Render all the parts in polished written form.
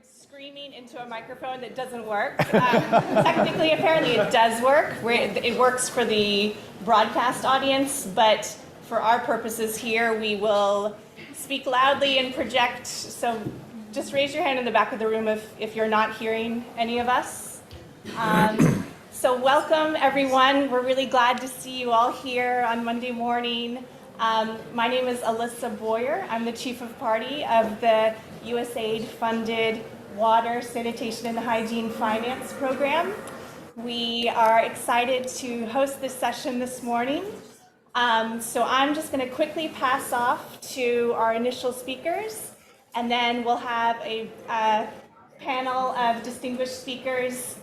screaming into a microphone that doesn't work. Technically, apparently it does work. It works for the broadcast audience, but for our purposes here, we will speak loudly and project. So just raise your hand in the back of the room if you're not hearing any of us. So welcome, everyone. We're really glad to see you all here on Monday morning. My name is Alyssa Boyer. I'm the Chief of Party of the USAID-funded Water, Sanitation, and Hygiene Finance Program. We are excited to host this session this morning. So I'm just going to quickly pass off to our initial speakers, and then we'll have a panel of distinguished speakers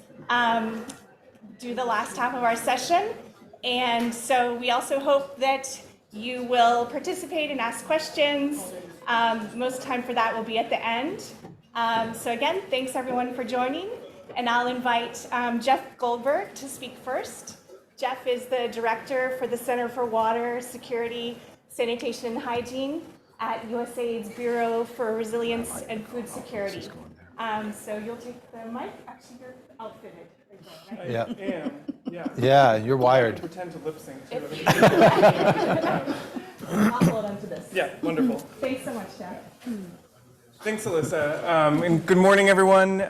do the last half of our session. And so we also hope that you will participate and ask questions. Most time for that will be at the end. So again, thanks everyone for joining. And I'll invite Jeff Goldberg to speak first. Jeff is the director for the Center for Water, Security, Sanitation, and Hygiene at USAID's Bureau for Resilience and Food Security. So you'll take the mic. Actually, you're outfitted. Right? Yeah. I am. Yeah. Yeah, you're wired. Pretend to lip sync to it. I'll hold on to this. Yeah, wonderful. Thanks so much, Jeff. Thanks, Alyssa. And good morning, everyone.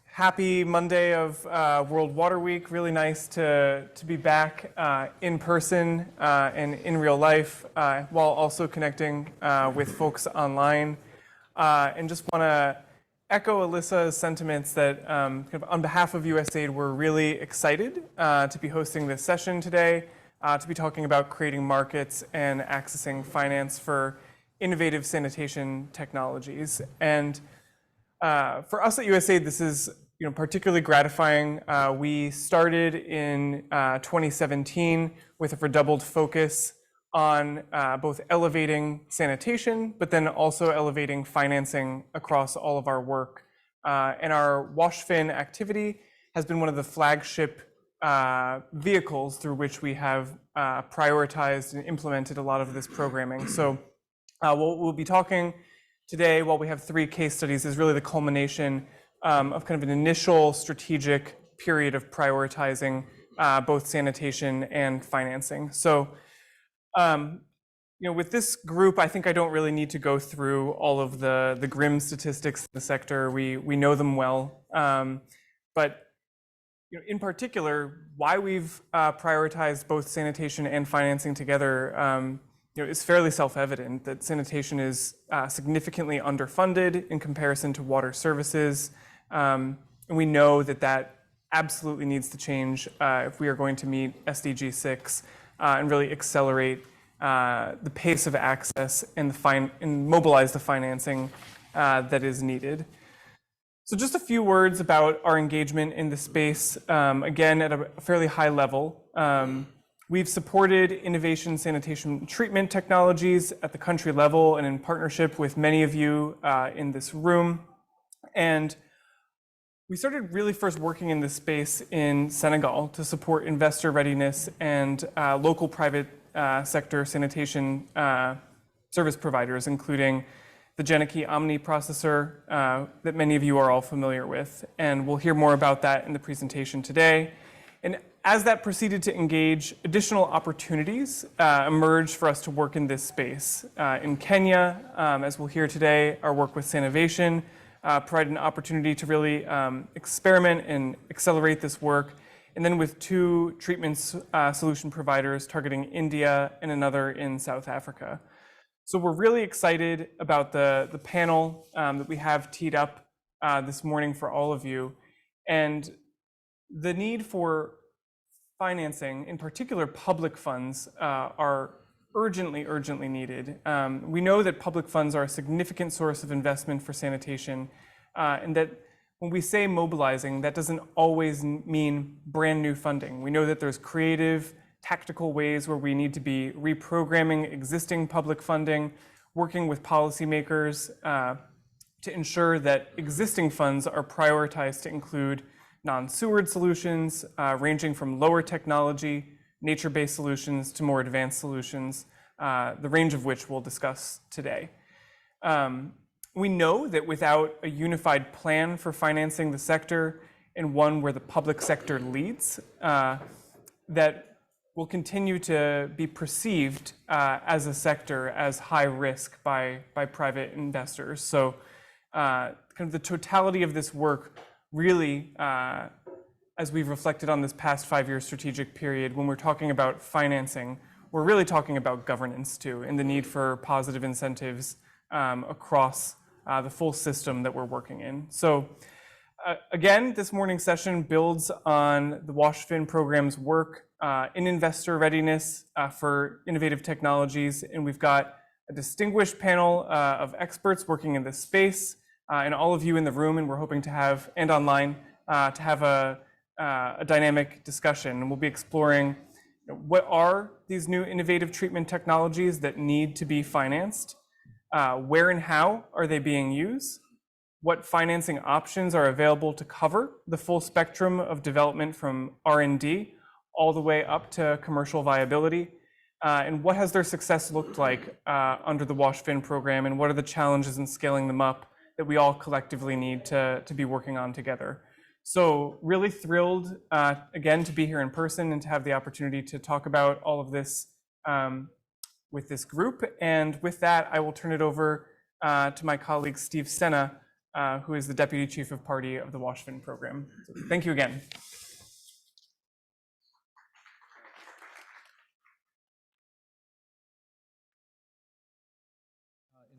Happy Monday of World Water Week. Really nice to be back in person and in real life, while also connecting with folks online. And just want to echo Alyssa's sentiments that kind of on behalf of USAID, we're really excited to be hosting this session today, to be talking about creating markets and accessing finance for innovative sanitation technologies. And for us at USAID, this is particularly gratifying. We started in 2017 with a redoubled focus on both elevating sanitation, but then also elevating financing across all of our work. And our WashFin activity has been one of the flagship vehicles through which we have prioritized and implemented a lot of this programming. So what we'll be talking today, while we have 3 case studies, is really the culmination of kind of an initial strategic period of prioritizing both sanitation and financing. So with this group, I think I don't really need to go through all of the grim statistics in the sector. We know them well. But in particular, why we've prioritized both sanitation and financing together is fairly self-evident, that sanitation is significantly underfunded in comparison to water services. And we know that absolutely needs to change if we are going to meet SDG 6 and really accelerate the pace of access and mobilize the financing that is needed. So just a few words about our engagement in the space, again, at a fairly high level. We've supported innovation sanitation treatment technologies at the country level and in partnership with many of you in this room. And we started really first working in this space in Senegal to support investor readiness and local private sector sanitation service providers, including the Geniki Omni processor that many of you are all familiar with. And we'll hear more about that in the presentation today. And as that proceeded to engage, additional opportunities emerged for us to work in this space. In Kenya, as we'll hear today, our work with Sanovation provided an opportunity to really experiment and accelerate this work. And then with 2 treatment solution providers targeting India and another in South Africa. So we're really excited about the panel that we have teed up this morning for all of you. And the need for financing, in particular public funds, are urgently needed. We know that public funds are a significant source of investment for sanitation, and that when we say mobilizing, that doesn't always mean brand new funding. We know that there's creative, tactical ways where we need to be reprogramming existing public funding, working with policymakers to ensure that existing funds are prioritized to include non-sewerage solutions, ranging from lower technology, nature-based solutions to more advanced solutions, the range of which we'll discuss today. We know that without a unified plan for financing the sector and one where the public sector leads, that will continue to be perceived as a sector as high risk by private investors. So kind of the totality of this work really, as we've reflected on this past 5-year strategic period, when we're talking about financing, we're really talking about governance too, and the need for positive incentives across the full system that we're working in. So again, this morning's session builds on the WashFin program's work in investor readiness for innovative technologies. And we've got a distinguished panel of experts working in this space, and all of you in the room, and we're hoping to have, and online, to have a dynamic discussion. And we'll be exploring what are these new innovative treatment technologies that need to be financed? Where and how are they being used? What financing options are available to cover the full spectrum of development from R&D all the way up to commercial viability? And what has their success looked like under the WashFin program? And what are the challenges in scaling them up that we all collectively need to be working on together? So really thrilled, again, to be here in person and to have the opportunity to talk about all of this with this group. And with that, I will turn it over to my colleague, Steve Senna, who is the Deputy Chief of Party of the WashFin program. So thank you again.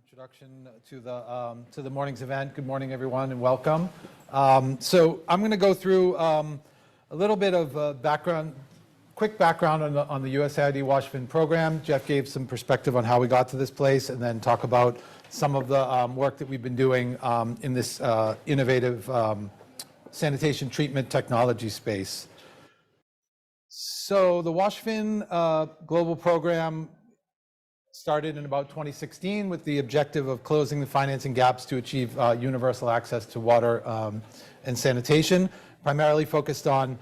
Introduction to the morning's event. Good morning, everyone, and welcome. So I'm going to go through a little bit of quick background on the USAID WashFin program. Jeff gave some perspective on how we got to this place, and then talk about some of the work that we've been doing in this innovative sanitation treatment technology space. So the WashFin global program started in about 2016 with the objective of closing the financing gaps to achieve universal access to water and sanitation, primarily focused on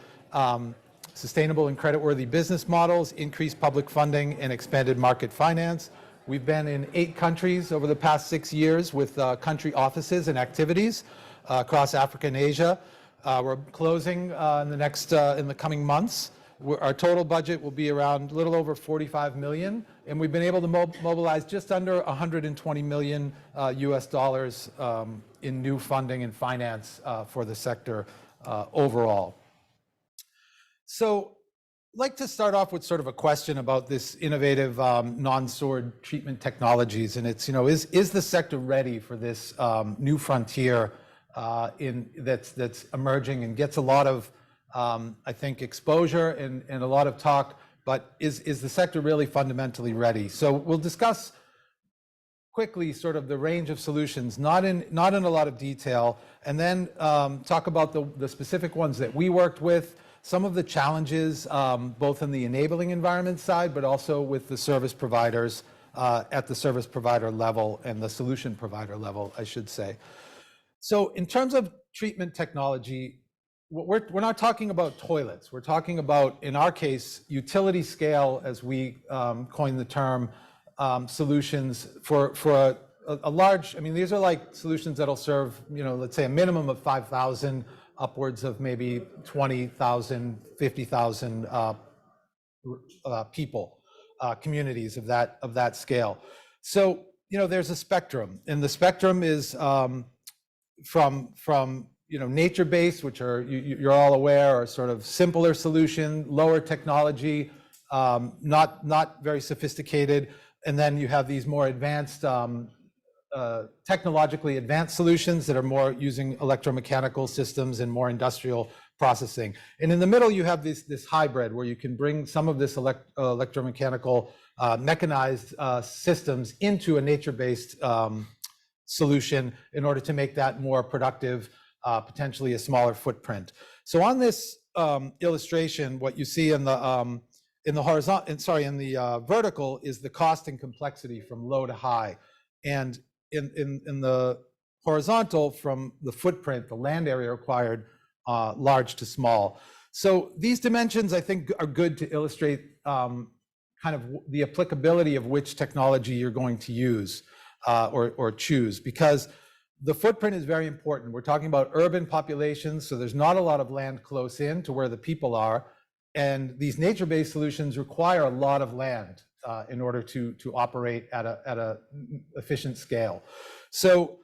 sustainable and creditworthy business models, increased public funding, and expanded market finance. We've been in 8 countries over the past 6 years with country offices and activities across Africa and Asia. We're closing in the coming months. Our total budget will be around a little over 45 million, and we've been able to mobilize just under 120 million US dollars in new funding and finance for the sector overall. So I'd like to start off with sort of a question about this innovative non-sword treatment technologies, and it's, is the sector ready for this new frontier that's emerging and gets a lot of I think exposure and a lot of talk, but is the sector really fundamentally ready? So we'll discuss quickly sort of the range of solutions, not in a lot of detail, and then talk about the specific ones that we worked with, some of the challenges both in the enabling environment side, but also with the service providers at the service provider level and the solution provider level, I should say. So in terms of treatment technology, we're not talking about toilets. We're talking about, in our case, utility scale, as we coined the term, solutions for a large, I mean, these are like solutions that'll serve, let's say a minimum of 5,000, upwards of maybe 20,000, 50,000 people, communities of that scale. So, there's a spectrum, and the spectrum is from nature-based, which are, you're all aware, are sort of simpler solution, lower technology, not very sophisticated. And then you have these more advanced, technologically advanced solutions that are more using electromechanical systems and more industrial processing. And in the middle, you have this hybrid where you can bring some of this electromechanical mechanized systems into a nature-based solution in order to make that more productive, potentially a smaller footprint. So on this illustration, what you see in the vertical is the cost and complexity from low to high, and in the horizontal, from the footprint, the land area required, large to small. So these dimensions, I think, are good to illustrate kind of the applicability of which technology you're going to use or choose, because the footprint is very important. We're talking about urban populations, so there's not a lot of land close in to where the people are. And these nature-based solutions require a lot of land in order to operate at a efficient scale. So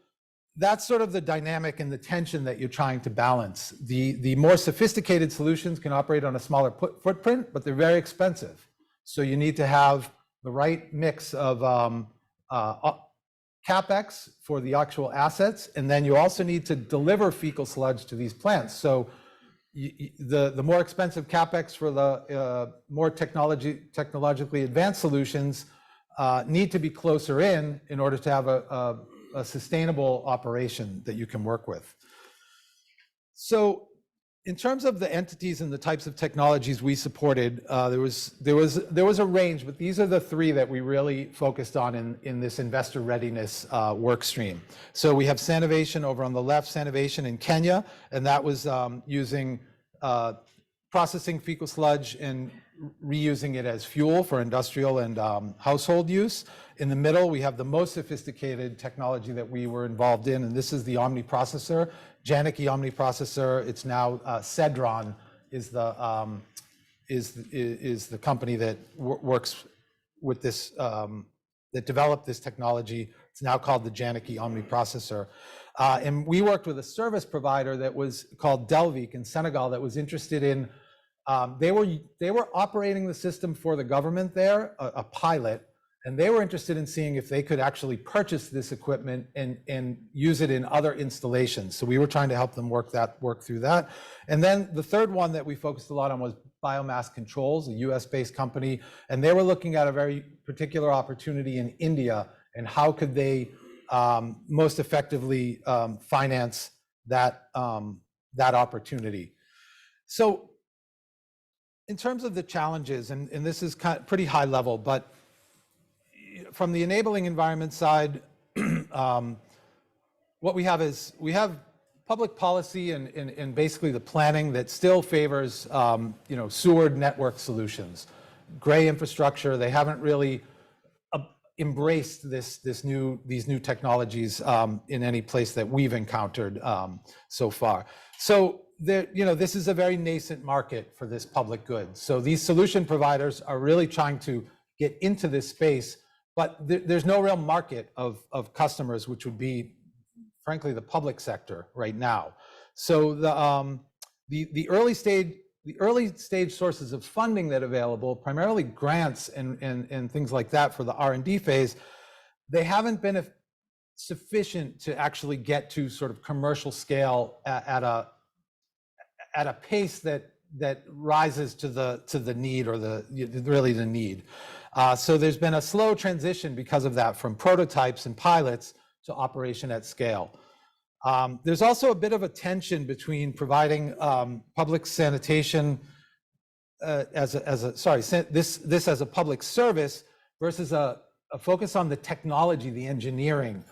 that's sort of the dynamic and the tension that you're trying to balance. The more sophisticated solutions can operate on a smaller footprint, but they're very expensive. So you need to have the right mix of CapEx for the actual assets, and then you also need to deliver fecal sludge to these plants. So the more expensive CapEx for the more technologically advanced solutions need to be closer in order to have a sustainable operation that you can work with. So in terms of the entities and the types of technologies we supported, there was a range, but these are the three that we really focused on in this investor readiness work stream. So we have Sanivation over on the left, Sanivation in Kenya, and that was using processing fecal sludge and reusing it as fuel for industrial and household use. In the middle, we have the most sophisticated technology that we were involved in, and this is the Omni processor, Janaki Omni processor. It's now Cedron is the company that works with this, that developed this technology. It's now called the Janaki Omni processor. And we worked with a service provider that was called Delvic in Senegal that was interested in, they were operating the system for the government there, a pilot, and they were interested in seeing if they could actually purchase this equipment and use it in other installations. So we were trying to help them work through that. And then the third one that we focused a lot on was Biomass Controls, a US-based company, and they were looking at a very particular opportunity in India and how could they most effectively finance that opportunity. So in terms of the challenges, and this is pretty high level, but from the enabling environment side, what we have is we have public policy and basically the planning that still favors sewer network solutions, gray infrastructure. They haven't really embraced these new technologies in any place that we've encountered so far. So this is a very nascent market for this public good. So these solution providers are really trying to get into this space, but there's no real market of customers, which would be, frankly, the public sector right now. So the early stage sources of funding that are available, primarily grants and things like that for the R&D phase, they haven't been sufficient to actually get to sort of commercial scale at a pace that rises to the need or really the need. So there's been a slow transition because of that from prototypes and pilots to operation at scale. There's also a bit of a tension between providing public sanitation as a public service versus a focus on the technology, the engineering.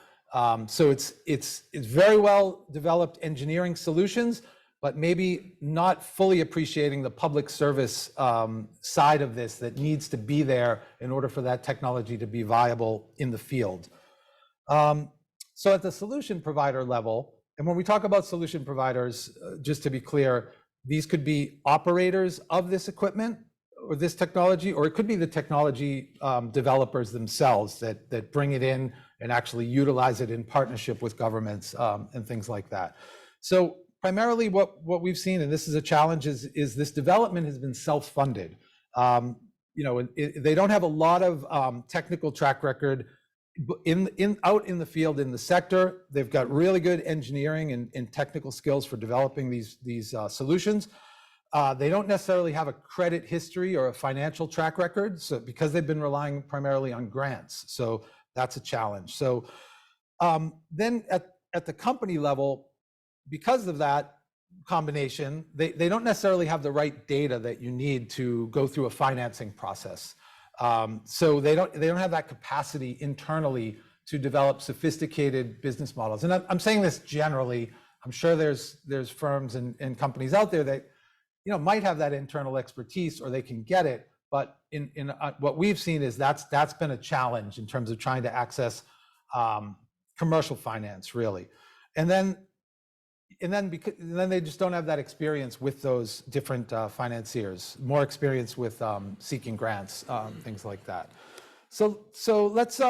So it's very well developed engineering solutions, but maybe not fully appreciating the public service side of this that needs to be there in order for that technology to be viable in the field. So at the solution provider level, and when we talk about solution providers, just to be clear, these could be operators of this equipment or this technology, or it could be the technology developers themselves that bring it in and actually utilize it in partnership with governments and things like that. So primarily what we've seen, and this is a challenge, is this development has been self-funded. They don't have a lot of technical track record out in the field in the sector. They've got really good engineering and technical skills for developing these solutions. They don't necessarily have a credit history or a financial track record, so because they've been relying primarily on grants. So that's a challenge. So then at the company level, because of that combination, they don't necessarily have the right data that you need to go through a financing process. So they don't have that capacity internally to develop sophisticated business models. And I'm saying this generally. I'm sure there's firms and companies out there that might have that internal expertise or they can get it. But in what we've seen is that's been a challenge in terms of trying to access commercial finance, really. And then they just don't have that experience with those different financiers, more experience with seeking grants, things like that. So let's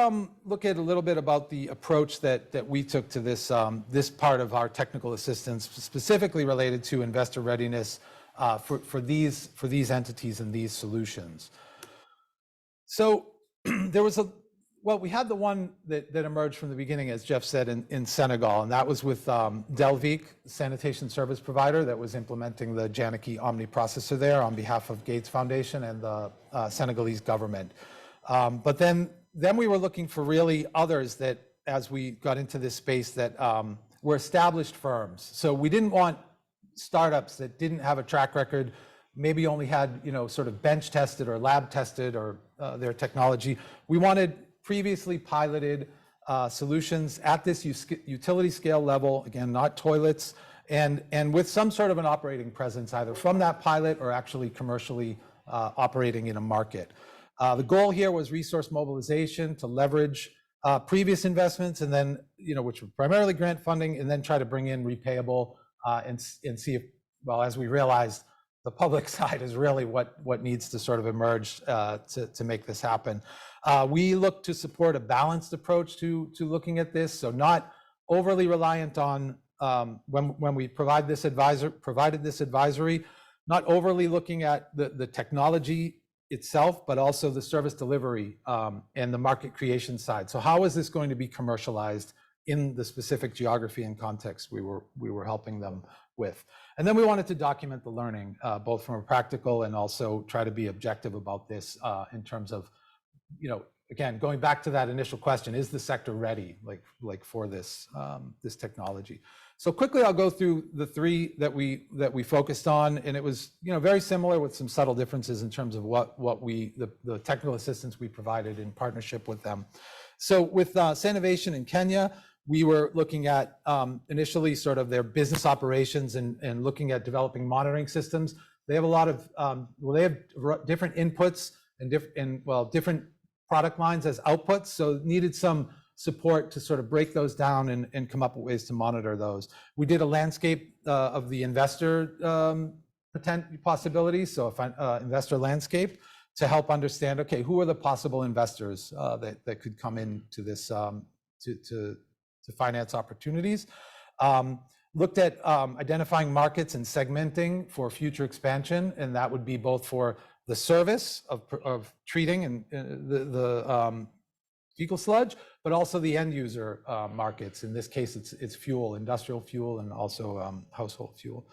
look at a little bit about the approach that we took to this this part of our technical assistance, specifically related to investor readiness for these entities and these solutions. So there was we had the one that emerged from the beginning, as Jeff said, in Senegal, and that was with Delvic, sanitation service provider, that was implementing the Janaki Omni processor there on behalf of Gates Foundation and the Senegalese government. But then we were looking for really others that, as we got into this space, that were established firms. So we didn't want startups that didn't have a track record, maybe only had, sort of bench tested or lab tested or their technology. We wanted previously piloted solutions at this utility scale level, again, not toilets, and with some sort of an operating presence, either from that pilot or actually commercially operating in a market. The goal here was resource mobilization to leverage previous investments, and then, which were primarily grant funding, and then try to bring in repayable and see if, well, as we realized, the public side is really what needs to sort of emerge to make this happen. We look to support a balanced approach to looking at this, so not overly reliant on when we provided this advisory, not overly looking at the technology itself, but also the service delivery and the market creation side. So how is this going to be commercialized in the specific geography and context we were helping them with? And then we wanted to document the learning, both from a practical and also try to be objective about this in terms of, again, going back to that initial question, is the sector ready, like for this this technology? So quickly, I'll go through the three that we focused on, and it was, very similar with some subtle differences in terms of the technical assistance we provided in partnership with them. So with Sanitation in Kenya, we were looking at initially sort of their business operations and looking at developing monitoring systems. They have a lot of they have different inputs and different product lines as outputs, so needed some support to sort of break those down and come up with ways to monitor those. We did a landscape of the investor possibilities, so investor landscape, to help understand, okay, who are the possible investors that could come into this to finance opportunities. Looked at identifying markets and segmenting for future expansion, and that would be both for the service of treating and the fecal sludge, but also the end user markets. In this case, it's fuel, industrial fuel, and also household fuel.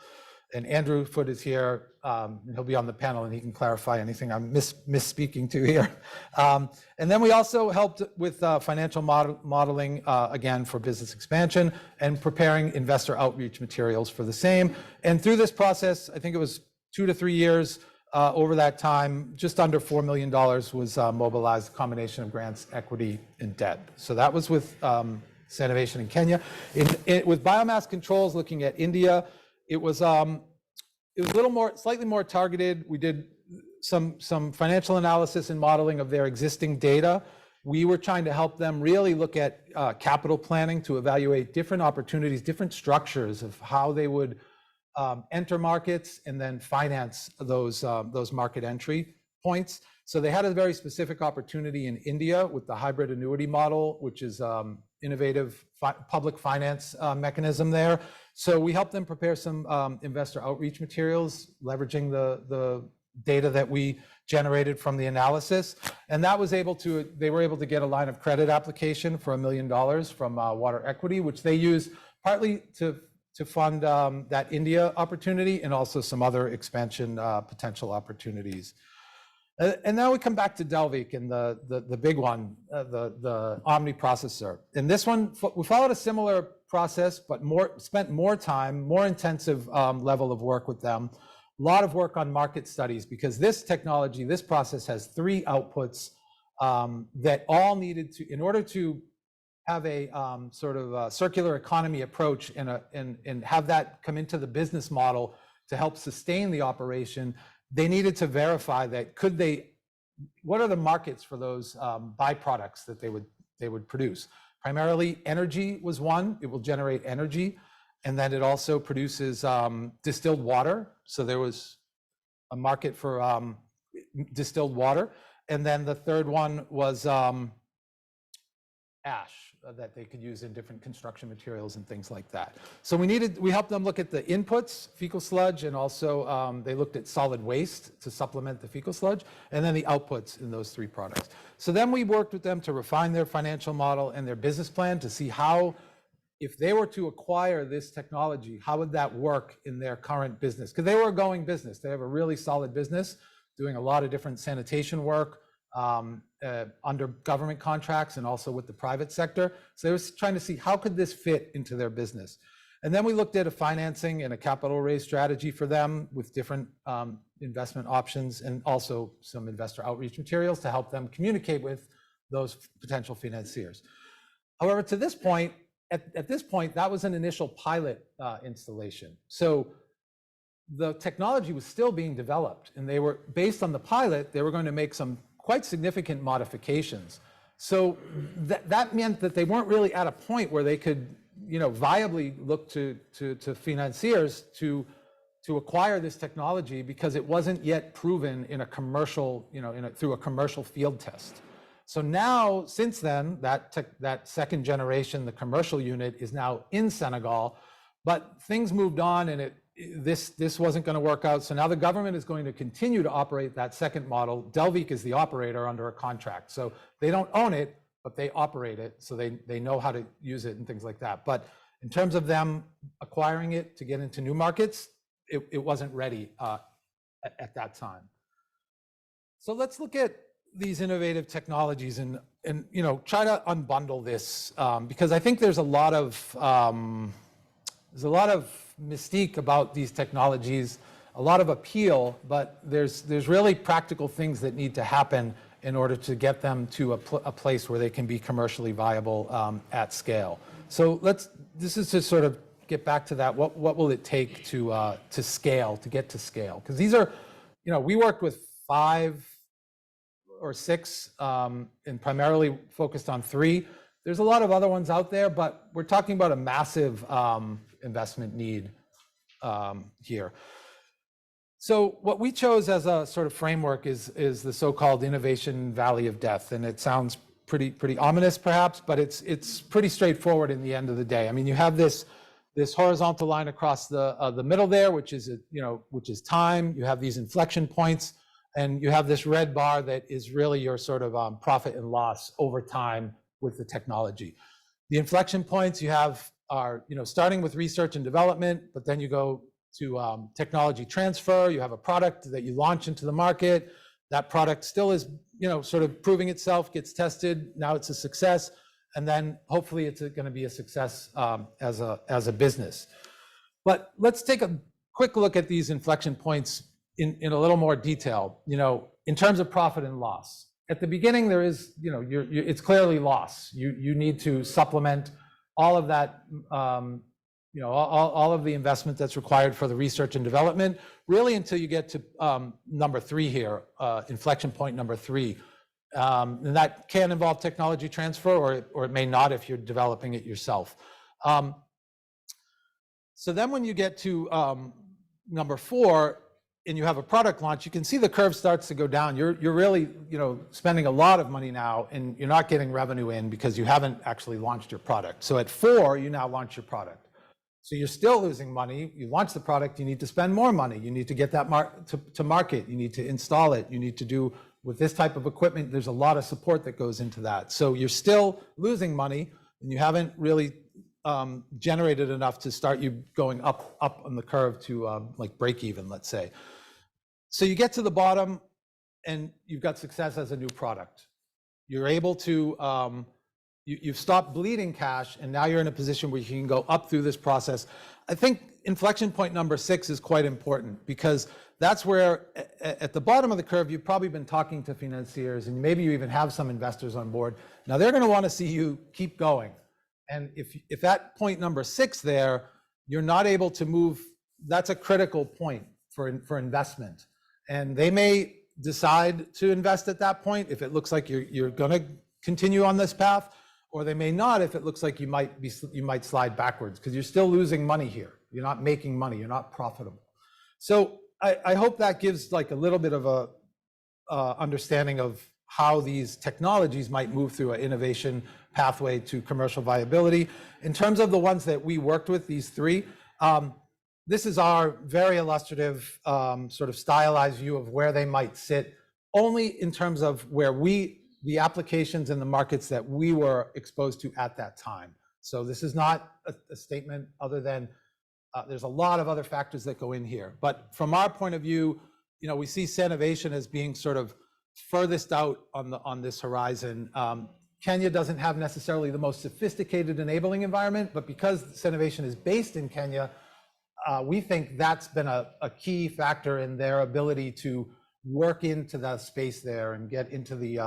And Andrew Foote is here. He'll be on the panel, and he can clarify anything I'm misspeaking to here. And then we also helped with financial modeling, again, for business expansion, and preparing investor outreach materials for the same. And through this process, I think it was 2 to 3 years, over that time, just under $4 million was mobilized, a combination of grants, equity, and debt. So that was with Sanitation in Kenya. With biomass controls, looking at India, it was a little more, slightly more targeted. We did some financial analysis and modeling of their existing data. We were trying to help them really look at capital planning to evaluate different opportunities, different structures of how they would enter markets and then finance those market entry points. So they had a very specific opportunity in India with the hybrid annuity model, which is innovative public finance mechanism there. So we helped them prepare some investor outreach materials, leveraging the data that we generated from the analysis. And that was they were able to get a line of credit application for $1 million from Water Equity, which they use partly to fund that India opportunity and also some other expansion potential opportunities. And now we come back to Delvic and the big one, the Omni processor. And this one, we followed a similar process, but spent more time, more intensive level of work with them. A lot of work on market studies, because this technology, this process has 3 outputs that all needed to, in order to have a sort of a circular economy approach and have that come into the business model to help sustain the operation, they needed to verify that what are the markets for those byproducts that they would produce. Primarily energy was one. It will generate energy. And then it also produces distilled water. So there was a market for distilled water. And then the third one was ash that they could use in different construction materials and things like that. So we helped them look at the inputs, fecal sludge, and also they looked at solid waste to supplement the fecal sludge, and then the outputs in those three products. So then we worked with them to refine their financial model and their business plan to see how, if they were to acquire this technology, how would that work in their current business? Because they were a going business. They have a really solid business doing a lot of different sanitation work, under government contracts and also with the private sector. So they were trying to see how could this fit into their business. And then we looked at a financing and a capital raise strategy for them with different investment options and also some investor outreach materials to help them communicate with those potential financiers. However, to this point, at this point, that was an initial pilot installation. So the technology was still being developed, and they were, based on the pilot, they were going to make some quite significant modifications. So that meant that they weren't really at a point where they could, viably look to financiers to acquire this technology because it wasn't yet proven in a commercial, through a commercial field test. So now, since then, that second generation, the commercial unit, is now in Senegal, but things moved on and this wasn't going to work out. So now the government is going to continue to operate that second model. Delvic is the operator under a contract. So they don't own it, but they operate it. So they know how to use it and things like that. But in terms of them acquiring it to get into new markets, it wasn't ready at that time. So let's look at these innovative technologies and try to unbundle this because I think there's a lot of mystique about these technologies, a lot of appeal, but there's really practical things that need to happen in order to get them to a place where they can be commercially viable at scale. So this is to sort of get back to that. What will it take to scale, to get to scale? Because these are, we worked with 5 or 6 and primarily focused on 3. There's a lot of other ones out there, but we're talking about a massive investment need here. So what we chose as a sort of framework is the so-called innovation valley of death, and it sounds pretty ominous perhaps, but it's pretty straightforward in the end of the day. I mean, you have this horizontal line across the middle there, which is time. You have these inflection points, and you have this red bar that is really your sort of profit and loss over time with the technology. The inflection points you have are, starting with research and development, but then you go to technology transfer. You have a product that you launch into the market. That product still is, sort of proving itself, gets tested. Now it's a success, and then hopefully it's going to be a success as a business. But let's take a quick look at these inflection points in a little more detail. In terms of profit and loss. At the beginning, there is, it's clearly loss. You need to supplement all of that, all of the investment that's required for the research and development, really until you get to number 3 here, inflection point number 3. And that can involve technology transfer, or it may not if you're developing it yourself. So then when you get to number 4, and you have a product launch, you can see the curve starts to go down. You're really, spending a lot of money now, and you're not getting revenue in because you haven't actually launched your product. So at 4, you now launch your product. So you're still losing money. You launch the product, you need to spend more money. You need to get that to market. You need to install it. You need to do, with this type of equipment, there's a lot of support that goes into that. So you're still losing money, and you haven't really generated enough to start you going up on the curve to like break even, let's say. So you get to the bottom and you've got success as a new product. You're able to, you've stopped bleeding cash, and now you're in a position where you can go up through this process. I think inflection point number 6 is quite important because that's where at the bottom of the curve, you've probably been talking to financiers, and maybe you even have some investors on board. Now they're going to want to see you keep going. And if at point number 6 there, you're not able to move, that's a critical point for investment. And they may decide to invest at that point if it looks like you're going to continue on this path, or they may not if it looks like you might slide backwards, because you're still losing money here. You're not making money. You're not profitable. So I hope that gives like a little bit of a understanding of how these technologies might move through an innovation pathway to commercial viability. In terms of the ones that we worked with, these three, this is our very illustrative sort of stylized view of where they might sit, only in terms of where the applications and the markets that we were exposed to at that time. So this is not a statement other than there's a lot of other factors that go in here. But from our point of view, you know, we see Sanovation as being sort of furthest out on this horizon. Kenya doesn't have necessarily the most sophisticated enabling environment, but because Sanovation is based in Kenya, we think that's been a key factor in their ability to work into the space there and get into the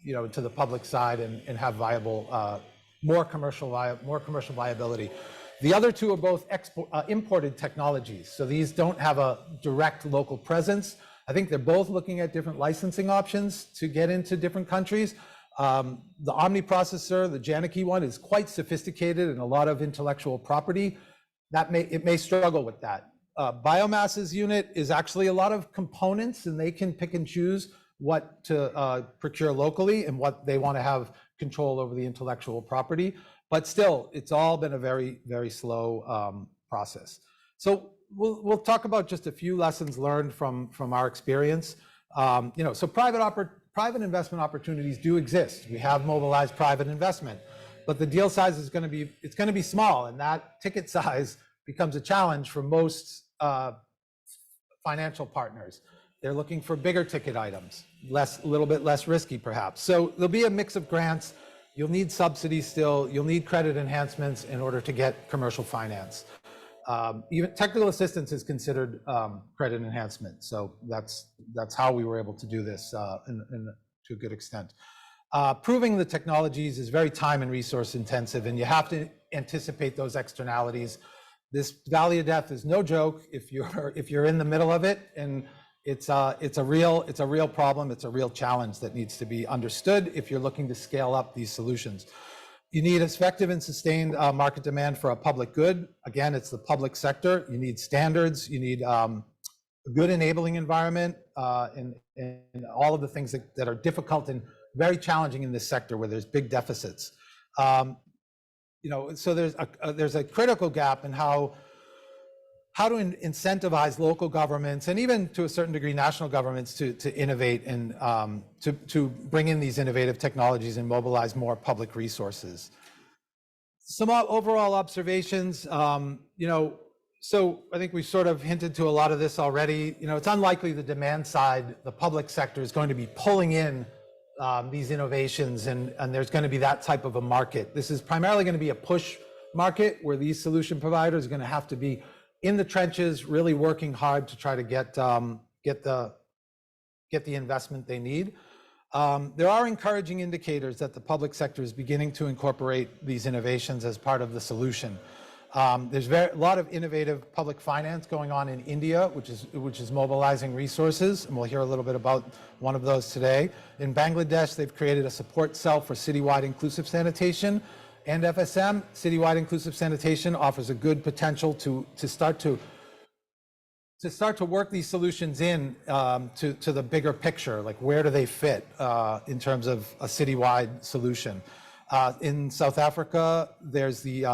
you know, to the public side and have viable, more commercial viability. The other two are both imported technologies, so these don't have a direct local presence. I think they're both looking at different licensing options to get into different countries. The Omni processor, the Janaki one, is quite sophisticated and a lot of intellectual property. It may struggle with that. Biomass's unit is actually a lot of components, and they can pick and choose what to procure locally and what they want to have control over the intellectual property. But still, it's all been a very, very slow process. So we'll talk about just a few lessons learned from our experience. You know, so private investment opportunities do exist. We have mobilized private investment, but the deal size is going to be small, and that ticket size becomes a challenge for most financial partners. They're looking for bigger ticket items, a little bit less risky perhaps. So there'll be a mix of grants. You'll need subsidies still. You'll need credit enhancements in order to get commercial finance. Even technical assistance is considered credit enhancement. So that's how we were able to do this to a good extent. Proving the technologies is very time and resource intensive, and you have to anticipate those externalities. This valley of death is no joke if you're in the middle of it, and it's a real problem. It's a real challenge that needs to be understood if you're looking to scale up these solutions. You need effective and sustained market demand for a public good. Again, it's the public sector. You need standards. You need a good enabling environment, and all of the things that are difficult and very challenging in this sector where there's big deficits. You know, so there's a critical gap in how to incentivize local governments and even to a certain degree national governments to innovate and to bring in these innovative technologies and mobilize more public resources. Some overall observations, you know, so I think we sort of hinted to a lot of this already. You know, it's unlikely the demand side, the public sector, is going to be pulling in these innovations, and there's going to be that type of a market. This is primarily going to be a push market where these solution providers are going to have to be in the trenches, really working hard to try to get the investment they need. There are encouraging indicators that the public sector is beginning to incorporate these innovations as part of the solution. There's a lot of innovative public finance going on in India, which is mobilizing resources, and we'll hear a little bit about one of those today. In Bangladesh, they've created a support cell for citywide inclusive sanitation, and FSM, Citywide Inclusive Sanitation, offers a good potential to start to work these solutions in to the bigger picture, like where do they fit in terms of a citywide solution. In South Africa, there's the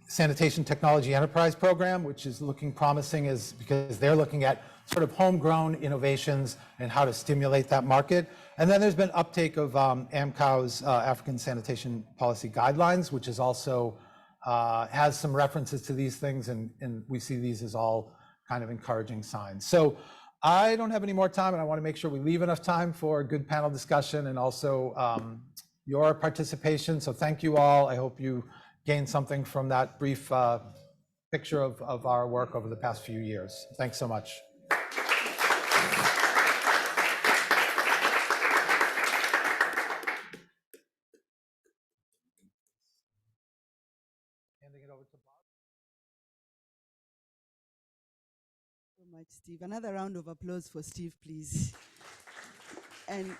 Sanitation Technology Enterprise Program, which is looking promising because they're looking at sort of homegrown innovations and how to stimulate that market. And then there's been uptake of AMCOW's African Sanitation Policy Guidelines, which is also has some references to these things, and we see these as all kind of encouraging signs. So I don't have any more time, and I want to make sure we leave enough time for a good panel discussion and also your participation. So thank you all. I hope you gained something from that brief picture of our work over the past few years. Thanks so much. Handing it over to Bob. So much, Steve. Another round of applause for Steve, please. And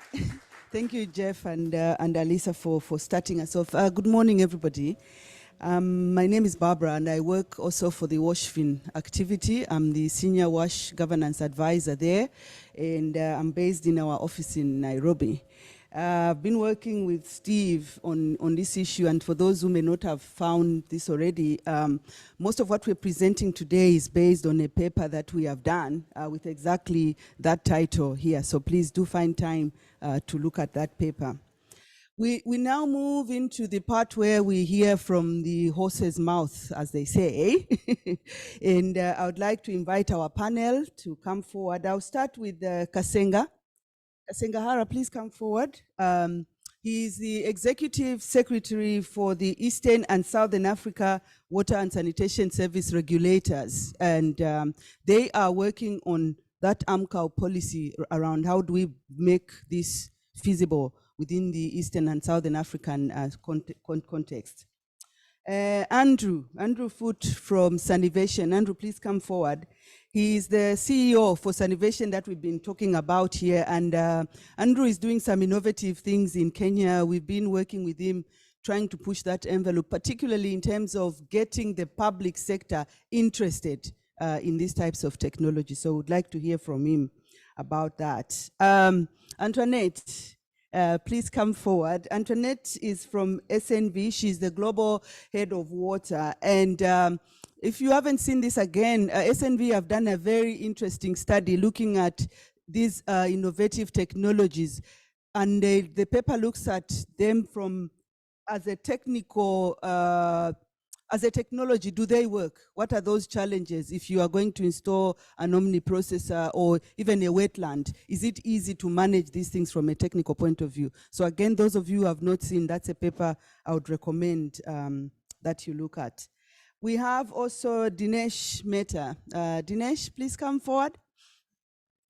Thank you, Jeff and Alisa for starting us off. Good morning, everybody. My name is Barbara, and I work also for the WashFin activity. I'm the Senior WASH Governance Advisor there, and I'm based in our office in Nairobi. I've been working with Steve on this issue, and for those who may not have found this already, most of what we're presenting today is based on a paper that we have done with exactly that title here. So please do find time to look at that paper. We now move into the part where we hear from the horse's mouth, as they say. And I would like to invite our panel to come forward. I'll start with Kasenga. Sengahara, please come forward. He is the Executive Secretary for the Eastern and Southern Africa Water and Sanitation Service Regulators. And they are working on that AMCAO policy around how do we make this feasible within the Eastern and Southern African context. Andrew Foot from Sanivation. Andrew, please come forward. He is the CEO for Sanivation that we've been talking about here, and Andrew is doing some innovative things in Kenya. We've been working with him, trying to push that envelope, particularly in terms of getting the public sector interested in these types of technology. So we'd like to hear from him about that. Antoinette, please come forward. Antoinette is from SNV. She's the Global Head of Water. And if you haven't seen this again, SNV have done a very interesting study looking at these innovative technologies. And the paper looks at them from as a technical, as a technology, do they work? What are those challenges if you are going to install an omniprocessor or even a wetland? Is it easy to manage these things from a technical point of view? So again, those of you who have not seen, that's a paper I would recommend that you look at. We have also Dinesh Mehta. Dinesh, please come forward.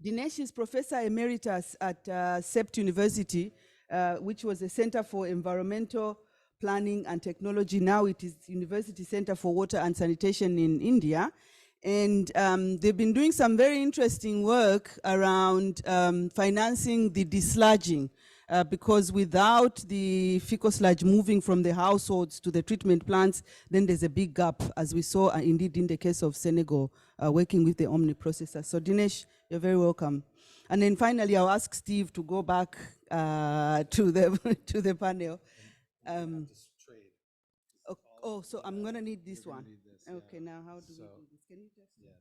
Dinesh is Professor Emeritus at CEPT University, which was a Center for Environmental Planning and Technology. Now it is University Center for Water and Sanitation in India. And they've been doing some very interesting work around financing the desludging, because without the fecal sludge moving from the households to the treatment plants, then there's a big gap, as we saw indeed in the case of Senegal, working with the omniprocessor. So Dinesh, you're very welcome. And then finally, I'll ask Steve to go back to the panel. So I'm going to need this one. Okay, now how do we do this? Can you just... Yes.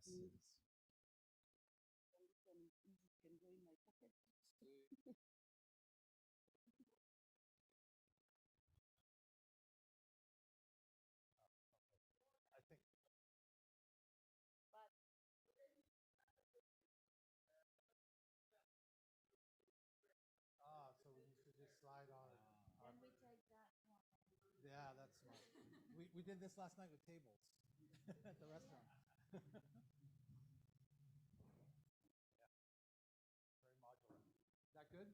So we should just slide on it. Then we take that one. Yeah, that's smart. We did this last night with tables at the restaurant. Yeah. Very modular. Is that good?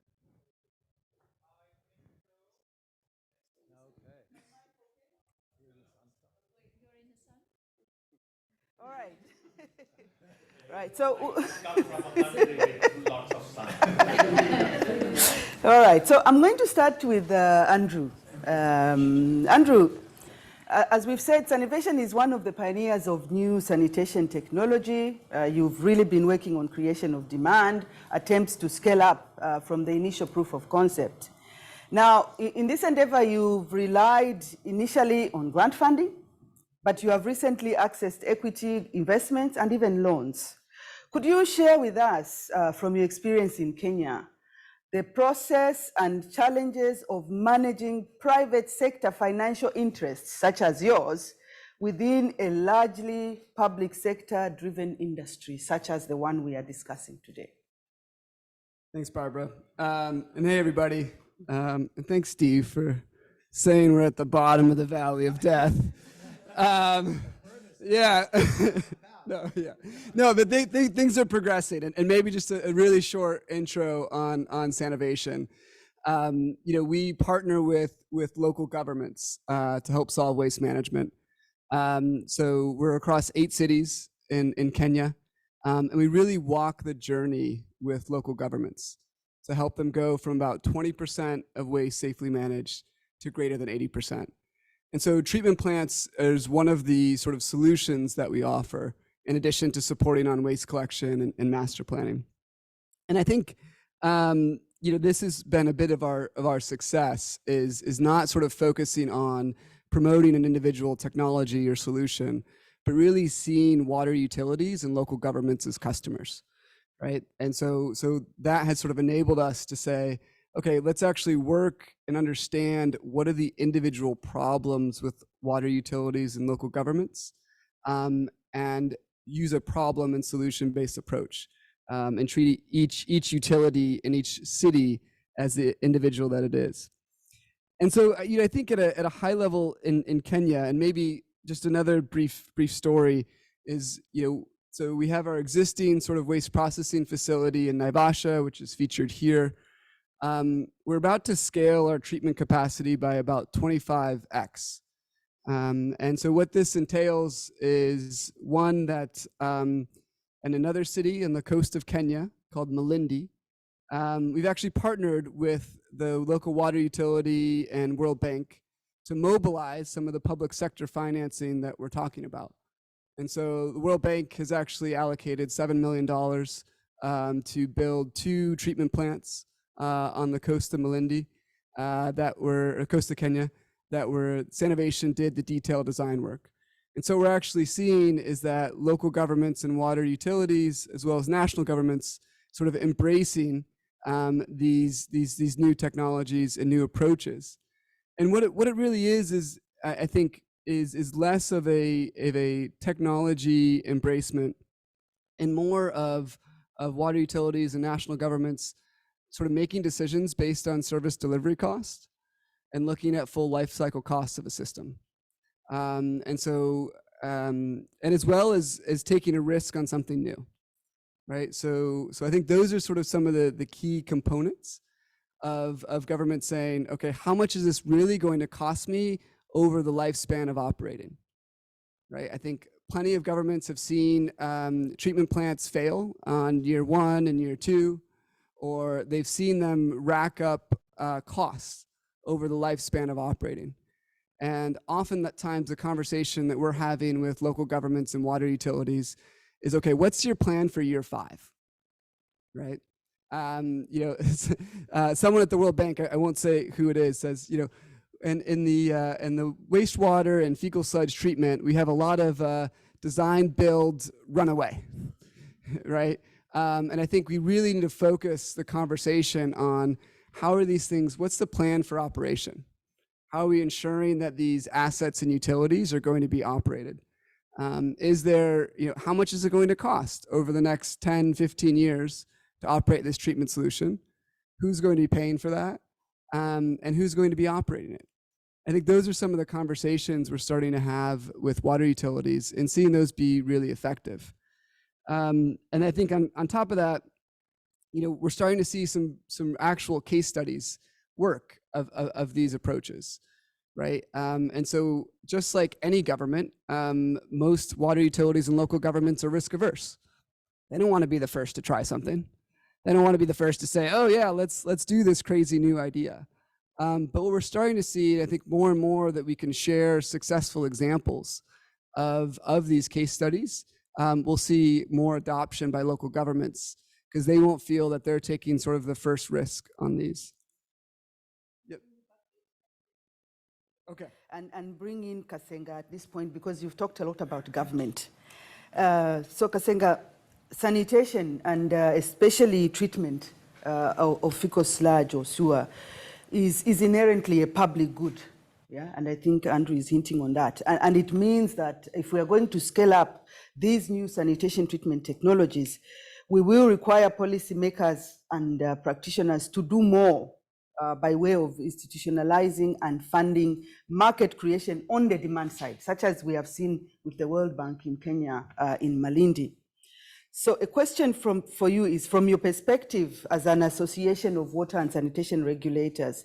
Okay. You're in the sun stuff. Wait, you're in the sun? All right. Right, so... All right, so I'm going to start with Andrew. Andrew, as we've said, Sanivation is one of the pioneers of new sanitation technology. You've really been working on creation of demand, attempts to scale up from the initial proof of concept. Now, in this endeavor, you've relied initially on grant funding, but you have recently accessed equity investments and even loans. Could you share with us, from your experience in Kenya, the process and challenges of managing private sector financial interests, such as yours, within a largely public sector-driven industry, such as the one we are discussing today? Thanks, Barbara. And hey, everybody. And thanks, Steve, for saying we're at the bottom of the valley of death. Yeah. No, but things are progressing. And maybe just a really short intro on Sanivation. We partner with local governments to help solve waste management. So we're across 8 cities in Kenya, and we really walk the journey with local governments. to help them go from about 20% of waste safely managed to greater than 80%. And so treatment plants is one of the sort of solutions that we offer, in addition to supporting on waste collection and master planning. And I think this has been a bit of our success is not sort of focusing on promoting an individual technology or solution, but really seeing water utilities and local governments as customers, right? And so that has sort of enabled us to say, okay, let's actually work and understand what are the individual problems with water utilities and local governments, and use a problem and solution-based approach, and treat each utility in each city as the individual that it is. And so, I think at a high level in Kenya, and maybe just another brief story is, so we have our existing sort of waste processing facility in Naivasha, which is featured here. We're about to scale our treatment capacity by about 25x. And so what this entails is one that in another city in the coast of Kenya called Malindi, we've actually partnered with the local water utility and World Bank to mobilize some of the public sector financing that we're talking about. And so the World Bank has actually allocated $7 million to build 2 treatment plants on the coast of Malindi, coast of Kenya, Sanovation did the detailed design work. And so we're actually seeing is that local governments and water utilities, as well as national governments, sort of embracing these new technologies and new approaches. And what it really is I think is less of a technology embracement and more of water utilities and national governments sort of making decisions based on service delivery cost and looking at full life cycle costs of a system. And as well as taking a risk on something new, right? So I think those are sort of some of the key components of government saying, okay, how much is this really going to cost me over the lifespan of operating, right? I think plenty of governments have seen treatment plants fail on year 1 and year 2, or they've seen them rack up costs over the lifespan of operating. And often at times the conversation that we're having with local governments and water utilities is, okay, what's your plan for year 5, right? Someone at the World Bank, I won't say who it is, says, in the wastewater and fecal sludge treatment, we have a lot of design, build, run away, right? And I think we really need to focus the conversation on how are these things, what's the plan for operation? How are we ensuring that these assets and utilities are going to be operated? Is there, how much is it going to cost over the next 10, 15 years to operate this treatment solution? Who's going to be paying for that? And who's going to be operating it? I think those are some of the conversations we're starting to have with water utilities and seeing those be really effective. And I think on top of that, we're starting to see some actual case studies work of these approaches, right? And so just like any government, most water utilities and local governments are risk averse. They don't want to be the first to try something. They don't want to be the first to say, oh yeah, let's do this crazy new idea. But what we're starting to see, I think more and more that we can share successful examples of these case studies. We'll see more adoption by local governments because they won't feel that they're taking sort of the first risk on these. Yep. Okay. And bring in Kasenga at this point because you've talked a lot about government. So Kasenga, sanitation and especially treatment of fecal sludge or sewer is inherently a public good. Yeah, and I think Andrew is hinting on that. And it means that if we are going to scale up these new sanitation treatment technologies, we will require policymakers and practitioners to do more by way of institutionalizing and funding market creation on the demand side, such as we have seen with the World Bank in Kenya in Malindi. So a question for you is, from your perspective as an association of water and sanitation regulators,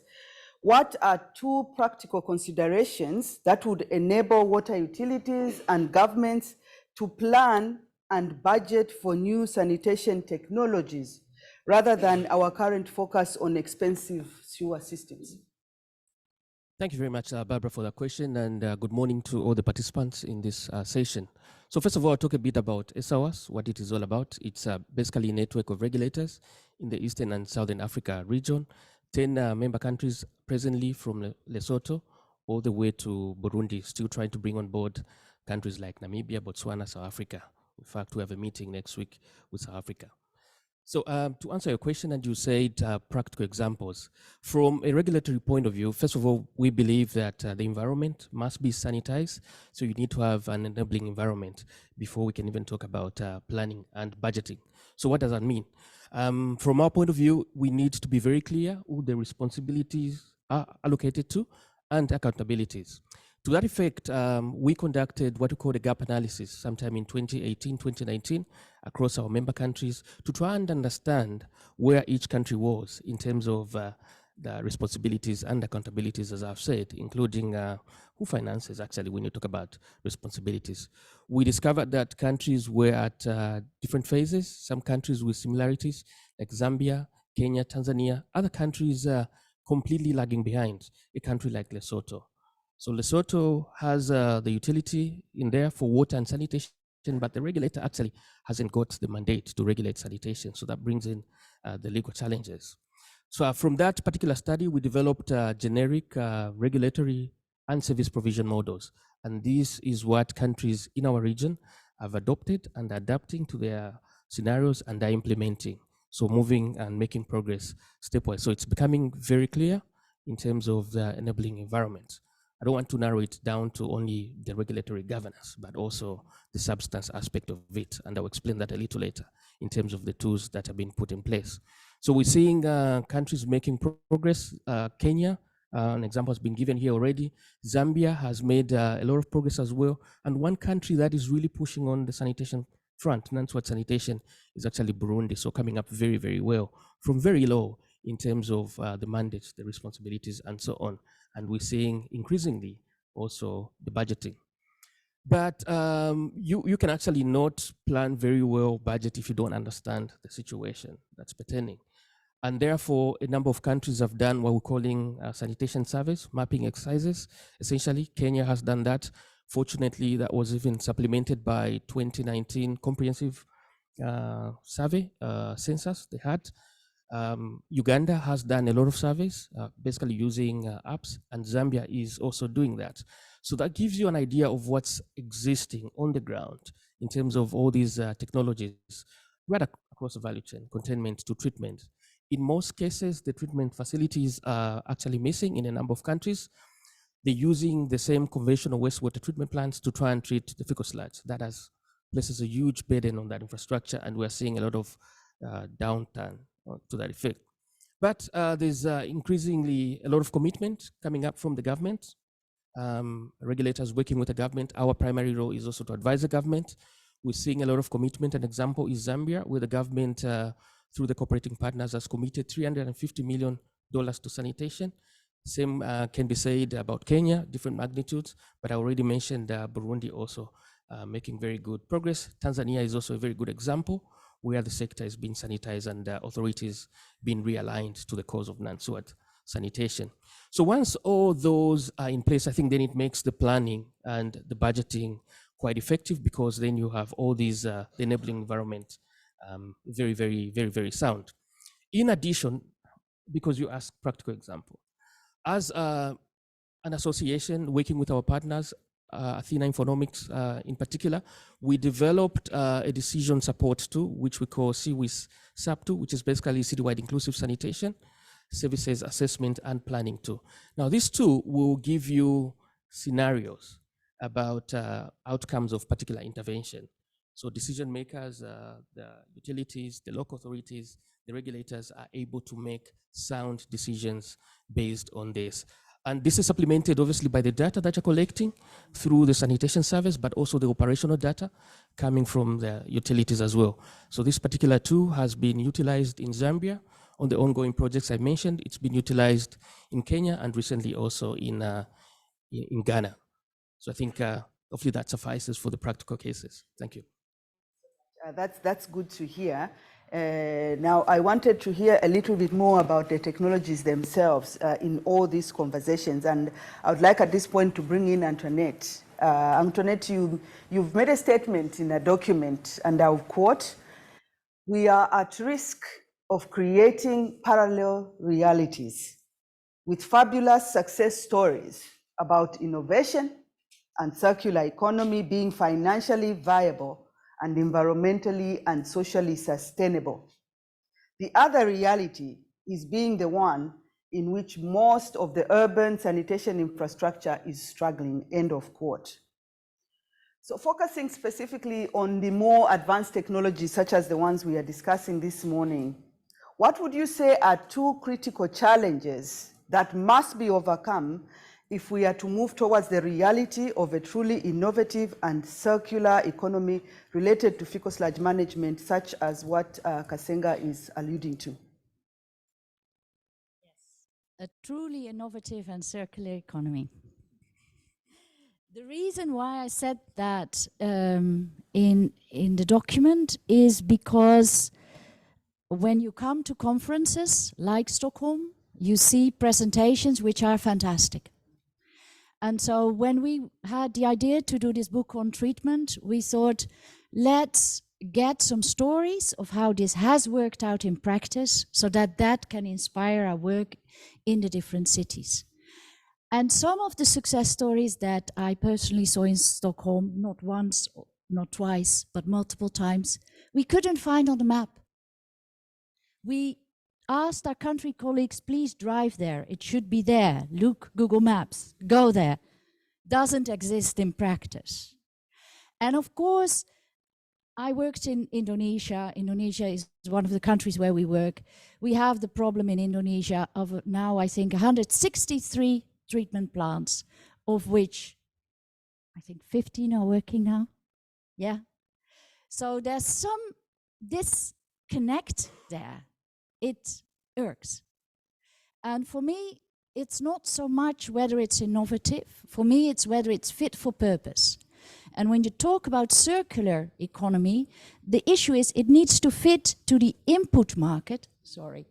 what are 2 practical considerations that would enable water utilities and governments to plan and budget for new sanitation technologies rather than our current focus on expensive sewer systems? Thank you very much, Barbara, for that question, and good morning to all the participants in this session. So first of all, I'll talk a bit about ESAWAS, what it is all about. It's basically a network of regulators in the Eastern and Southern Africa region, 10 member countries presently from Lesotho all the way to Burundi, still trying to bring on board countries like Namibia, Botswana, South Africa. In fact, we have a meeting next week with South Africa. So to answer your question, and you said practical examples. From a regulatory point of view, first of all, we believe that the environment must be sanitized. So you need to have an enabling environment before we can even talk about planning and budgeting. So what does that mean? From our point of view, we need to be very clear who the responsibilities are allocated to and accountabilities. To that effect, we conducted what we call a gap analysis sometime in 2018, 2019 across our member countries to try and understand where each country was in terms of the responsibilities and accountabilities, as I've said, including who finances actually when you talk about responsibilities. We discovered that countries were at different phases, some countries with similarities like Zambia, Kenya, Tanzania, other countries completely lagging behind, a country like Lesotho. So Lesotho has the utility in there for water and sanitation, but the regulator actually hasn't got the mandate to regulate sanitation. So that brings in the legal challenges. So from that particular study, we developed generic regulatory and service provision models. And this is what countries in our region have adopted and adapting to their scenarios and are implementing. So moving and making progress stepwise. So it's becoming very clear in terms of the enabling environment. I don't want to narrow it down to only the regulatory governance, but also the substance aspect of it. And I'll explain that a little later in terms of the tools that have been put in place. So we're seeing countries making progress. Kenya, an example has been given here already. Zambia has made a lot of progress as well. And one country that is really pushing on the sanitation front, non-sweat sanitation, is actually Burundi. So coming up very, very well from very low in terms of the mandates, the responsibilities, and so on. And we're seeing increasingly also the budgeting. But you can actually not plan very well budget if you don't understand the situation that's pertaining. And therefore, a number of countries have done what we're calling sanitation surveys, mapping exercises. Essentially, Kenya has done that. Fortunately, that was even supplemented by 2019 comprehensive survey census they had. Uganda has done a lot of surveys, basically using apps, and Zambia is also doing that. So that gives you an idea of what's existing on the ground in terms of all these technologies right across the value chain, containment to treatment. In most cases, the treatment facilities are actually missing in a number of countries. They're using the same conventional wastewater treatment plants to try and treat the fecal sludge. That places a huge burden on that infrastructure, and we're seeing a lot of downturn to that effect. But there's increasingly a lot of commitment coming up from the government. Regulators working with the government. Our primary role is also to advise the government. We're seeing a lot of commitment. An example is Zambia, where the government, through the cooperating partners, has committed $350 million to sanitation. Same can be said about Kenya, different magnitudes, but I already mentioned Burundi also making very good progress. Tanzania is also a very good example where the sector is being sanitized and authorities being realigned to the cause of non-sewage sanitation. So once all those are in place, I think then it makes the planning and the budgeting quite effective, because then you have all these the enabling environment very, very, very, very sound. In addition, because you asked practical example, as an association working with our partners, Athena Infonomics in particular, we developed a decision support tool, which we call CWIS SAP tool, which is basically Citywide Inclusive Sanitation, Services Assessment and Planning tool. Now, this tool will give you scenarios about outcomes of particular intervention. So decision makers, the utilities, the local authorities, the regulators are able to make sound decisions based on this. And this is supplemented obviously by the data that you're collecting through the sanitation service, but also the operational data coming from the utilities as well. So this particular tool has been utilized in Zambia on the ongoing projects I mentioned. It's been utilized in Kenya and recently also in Ghana. So I think hopefully that suffices for the practical cases. Thank you. That's good to hear. Now, I wanted to hear a little bit more about the technologies themselves in all these conversations, and I would like at this point to bring in Antoinette. Antoinette, you've made a statement in a document, and I'll quote, "We are at risk of creating parallel realities with fabulous success stories about innovation and circular economy being financially viable and environmentally and socially sustainable. The other reality is being the one in which most of the urban sanitation infrastructure is struggling," end of quote. So focusing specifically on the more advanced technologies such as the ones we are discussing this morning, what would you say are two critical challenges that must be overcome if we are to move towards the reality of a truly innovative and circular economy related to fecal sludge management, such as what Kasenga is alluding to? A truly innovative and circular economy. The reason why I said that in the document is because when you come to conferences like Stockholm, you see presentations which are fantastic. And so when we had the idea to do this book on treatment, we thought, let's get some stories of how this has worked out in practice so that that can inspire our work in the different cities. And some of the success stories that I personally saw in Stockholm, not once, not twice, but multiple times, we couldn't find on the map. We asked our country colleagues, please drive there. It should be there. Look, Google Maps, go there. Doesn't exist in practice. And of course, I worked in Indonesia. Indonesia is one of the countries where we work. We have the problem in Indonesia of now, I think, 163 treatment plants, of which I think 15 are working now. Yeah. So there's some disconnect there. It irks. And for me, it's not so much whether it's innovative. For me, it's whether it's fit for purpose. And when you talk about circular economy, the issue is it needs to fit to the input market, sorry,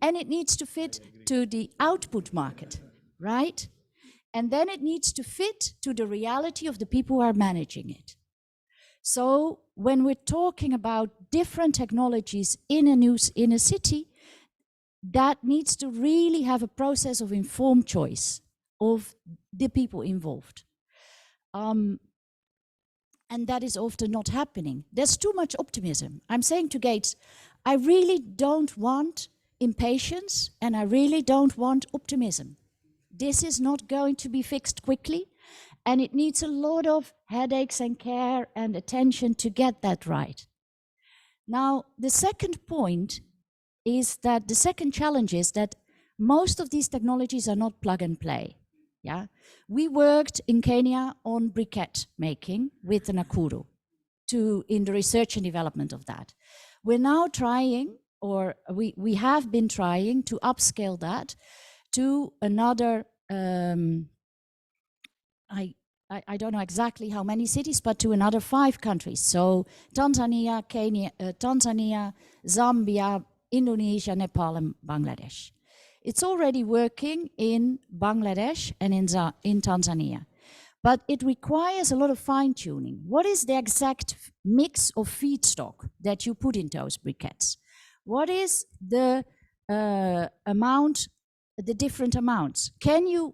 and it needs to fit to the output market, right? And then it needs to fit to the reality of the people who are managing it. So when we're talking about different technologies in a city, that needs to really have a process of informed choice of the people involved. And that is often not happening. There's too much optimism. I'm saying to Gates, I really don't want impatience and I really don't want optimism. This is not going to be fixed quickly, and it needs a lot of headaches and care and attention to get that right. Now, the second point is that the second challenge is that most of these technologies are not plug and play. Yeah, we worked in Kenya on briquette making with the Nakuru in the research and development of that. We're now trying, or we have been trying to upscale that to another, I don't know exactly how many cities, but to another 5 countries. So Tanzania, Kenya, Tanzania, Zambia, Indonesia, Nepal, and Bangladesh. It's already working in Bangladesh and in Tanzania, but it requires a lot of fine-tuning. What is the exact mix of feedstock that you put in those briquettes? What is the amount, the different amounts?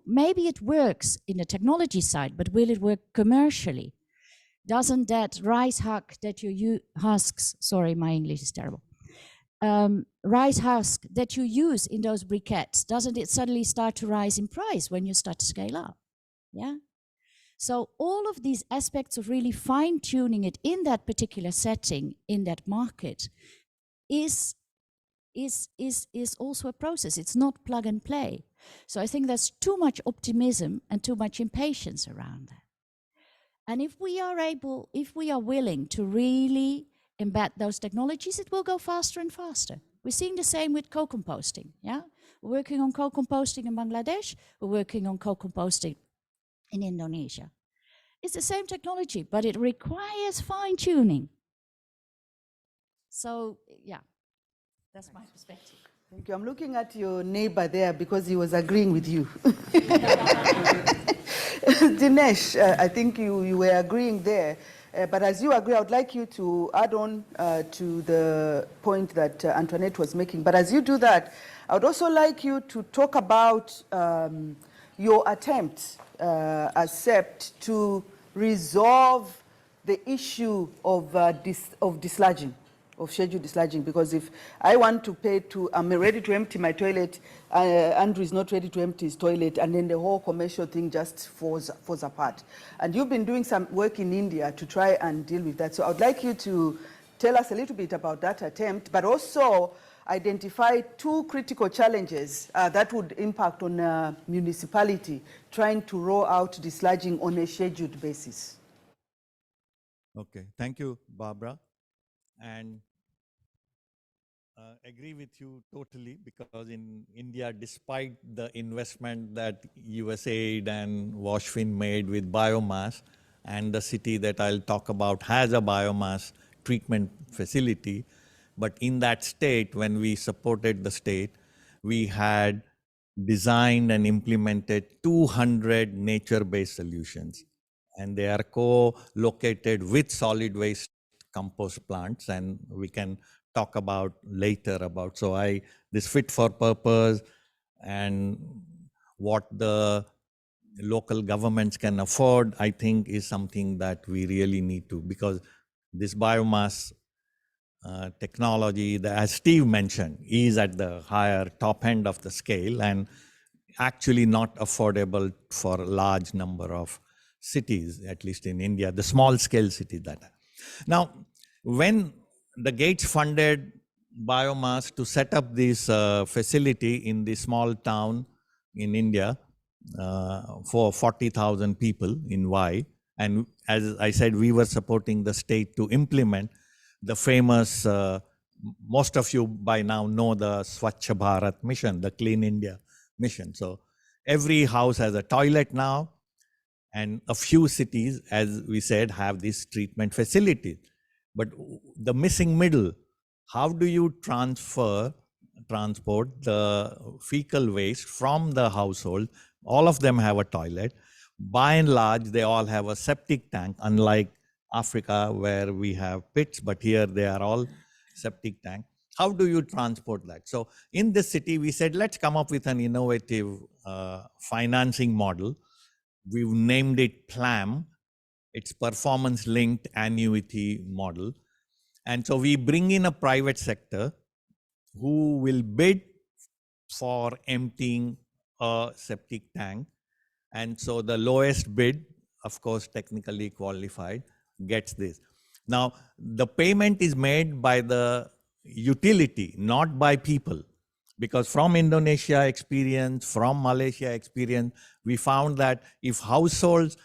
Maybe it works in the technology side, but will it work commercially? Doesn't that rice husk that you husks, sorry, my English is terrible. Rice husk that you use in those briquettes, doesn't it suddenly start to rise in price when you start to scale up? Yeah. So all of these aspects of really fine-tuning it in that particular setting, in that market, is also a process. It's not plug and play. So I think there's too much optimism and too much impatience around that. And if we are willing to really embed those technologies, it will go faster and faster. We're seeing the same with co-composting. Yeah, we're working on co-composting in Bangladesh. We're working on co-composting in Indonesia. It's the same technology, but it requires fine-tuning. So yeah, that's my perspective. Thank you. I'm looking at your neighbor there because he was agreeing with you. Dinesh, I think you were agreeing there. But as you agree, I would like you to add on to the point that Antoinette was making. But as you do that, I would also like you to talk about your attempt as SEPT to resolve the issue of dislodging, of scheduled dislodging, because if I want to pay to, I'm ready to empty my toilet, Andrew is not ready to empty his toilet, and then the whole commercial thing just falls apart. And you've been doing some work in India to try and deal with that. So I'd like you to tell us a little bit about that attempt, but also identify two critical challenges that would impact on a municipality trying to roll out dislodging on a scheduled basis. Okay, thank you, Barbara. And agree with you totally, because in India, despite the investment that USAID and WashFin made with biomass, and the city that I'll talk about has a biomass treatment facility, but in that state, when we supported the state, we had designed and implemented 200 nature-based solutions. And they are co-located with solid waste compost plants, and we can talk about later about, this fit for purpose and what the local governments can afford, I think is something that we really need to, because this biomass technology, as Steve mentioned, is at the higher top end of the scale and actually not affordable for a large number of cities, at least in India, the small scale cities that are. Now, when the Gates funded biomass to set up this facility in the small town in India for 40,000 people in Y, and as I said, we were supporting the state to implement the famous, most of you by now know the Swachh Bharat mission, the Clean India mission. So every house has a toilet now, and a few cities, as we said, have this treatment facility. But the missing middle, how do you transport the fecal waste from the household? All of them have a toilet. By and large, they all have a septic tank, unlike Africa where we have pits, but here they are all septic tank. How do you transport that? So in this city, we said, let's come up with an innovative financing model. We've named it PLAM. It's performance linked annuity model. And so we bring in a private sector who will bid for emptying a septic tank. And so the lowest bid, of course, technically qualified, gets this. Now, the payment is made by the utility, not by people. Because from Indonesia experience, from Malaysia experience, we found that if households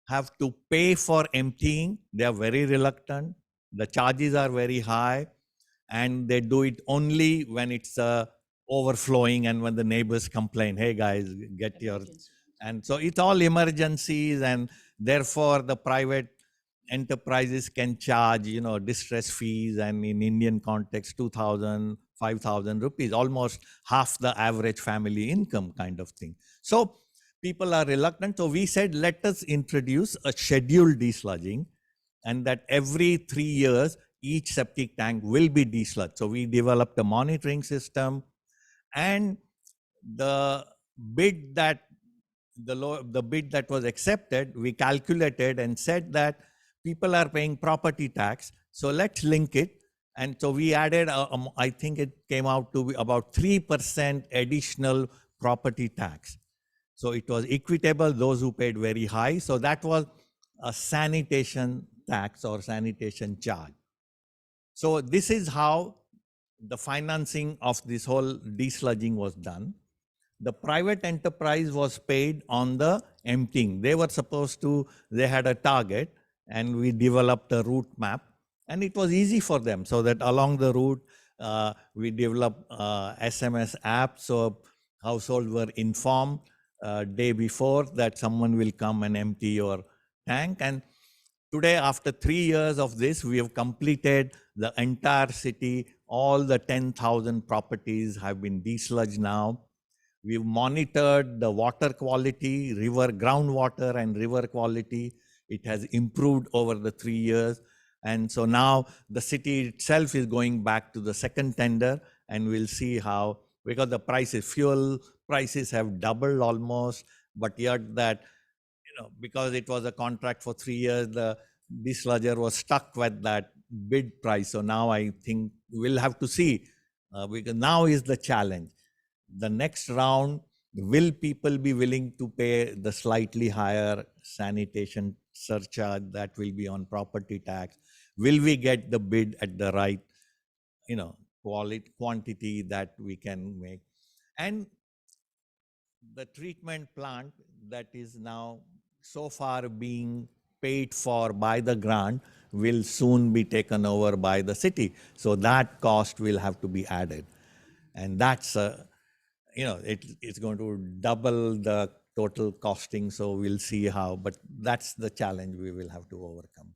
have to pay for emptying, they are very reluctant. The charges are very high, and they do it only when it's overflowing and when the neighbors complain, hey guys, get your... And so it's all emergencies, and therefore the private enterprises can charge, distress fees, and in Indian context, 2,000, 5,000 rupees, almost half the average family income kind of thing. So people are reluctant. So we said, let us introduce a scheduled desludging, and that every 3 years, each septic tank will be desludged. So we developed a monitoring system, and the bid that was accepted, we calculated and said that people are paying property tax, so let's link it. And so we added, I think it came out to be about 3% additional property tax. So it was equitable, those who paid very high. So that was a sanitation tax or sanitation charge. So this is how the financing of this whole desludging was done. The private enterprise was paid on the emptying. They were supposed to, they had a target, and we developed a route map, and it was easy for them. So that along the route, we developed SMS app, so households were informed day before that someone will come and empty your tank. And today, after 3 years of this, we have completed The entire city, all the 10,000 properties have been desludged now. We've monitored the water quality, river groundwater and river quality. It has improved over the 3 years. And so now the city itself is going back to the second tender, and we'll see how, because the prices, fuel prices have doubled almost, but yet that, because it was a contract for 3 years, the desludger was stuck with that bid price. So now I think we'll have to see, because now is the challenge. The next round, will people be willing to pay the slightly higher sanitation surcharge that will be on property tax? Will we get the bid at the right, quality, quantity that we can make? And the treatment plant that is now so far being paid for by the grant will soon be taken over by the city. So that cost will have to be added. And that's, it's going to double the total costing. So we'll see how, but that's the challenge we will have to overcome.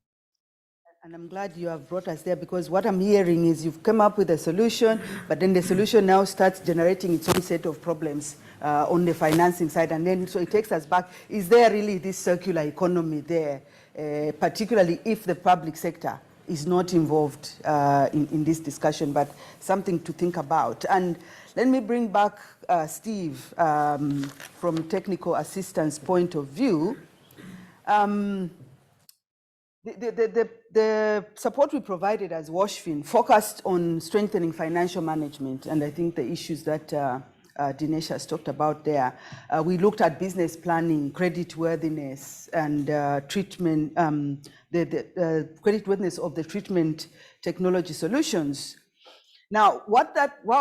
And I'm glad you have brought us there, because what I'm hearing is you've come up with a solution, but then the solution now starts generating its own set of problems on the financing side. And then, so it takes us back. Is there really this circular economy there, particularly if the public sector is not involved in this discussion, but something to think about. And let me bring back Steve from technical assistance point of view. The support we provided as WashFin focused on strengthening financial management, and I think the issues that Dinesh has talked about there. We looked at business planning, creditworthiness, and treatment, the creditworthiness of the treatment technology solutions. Now,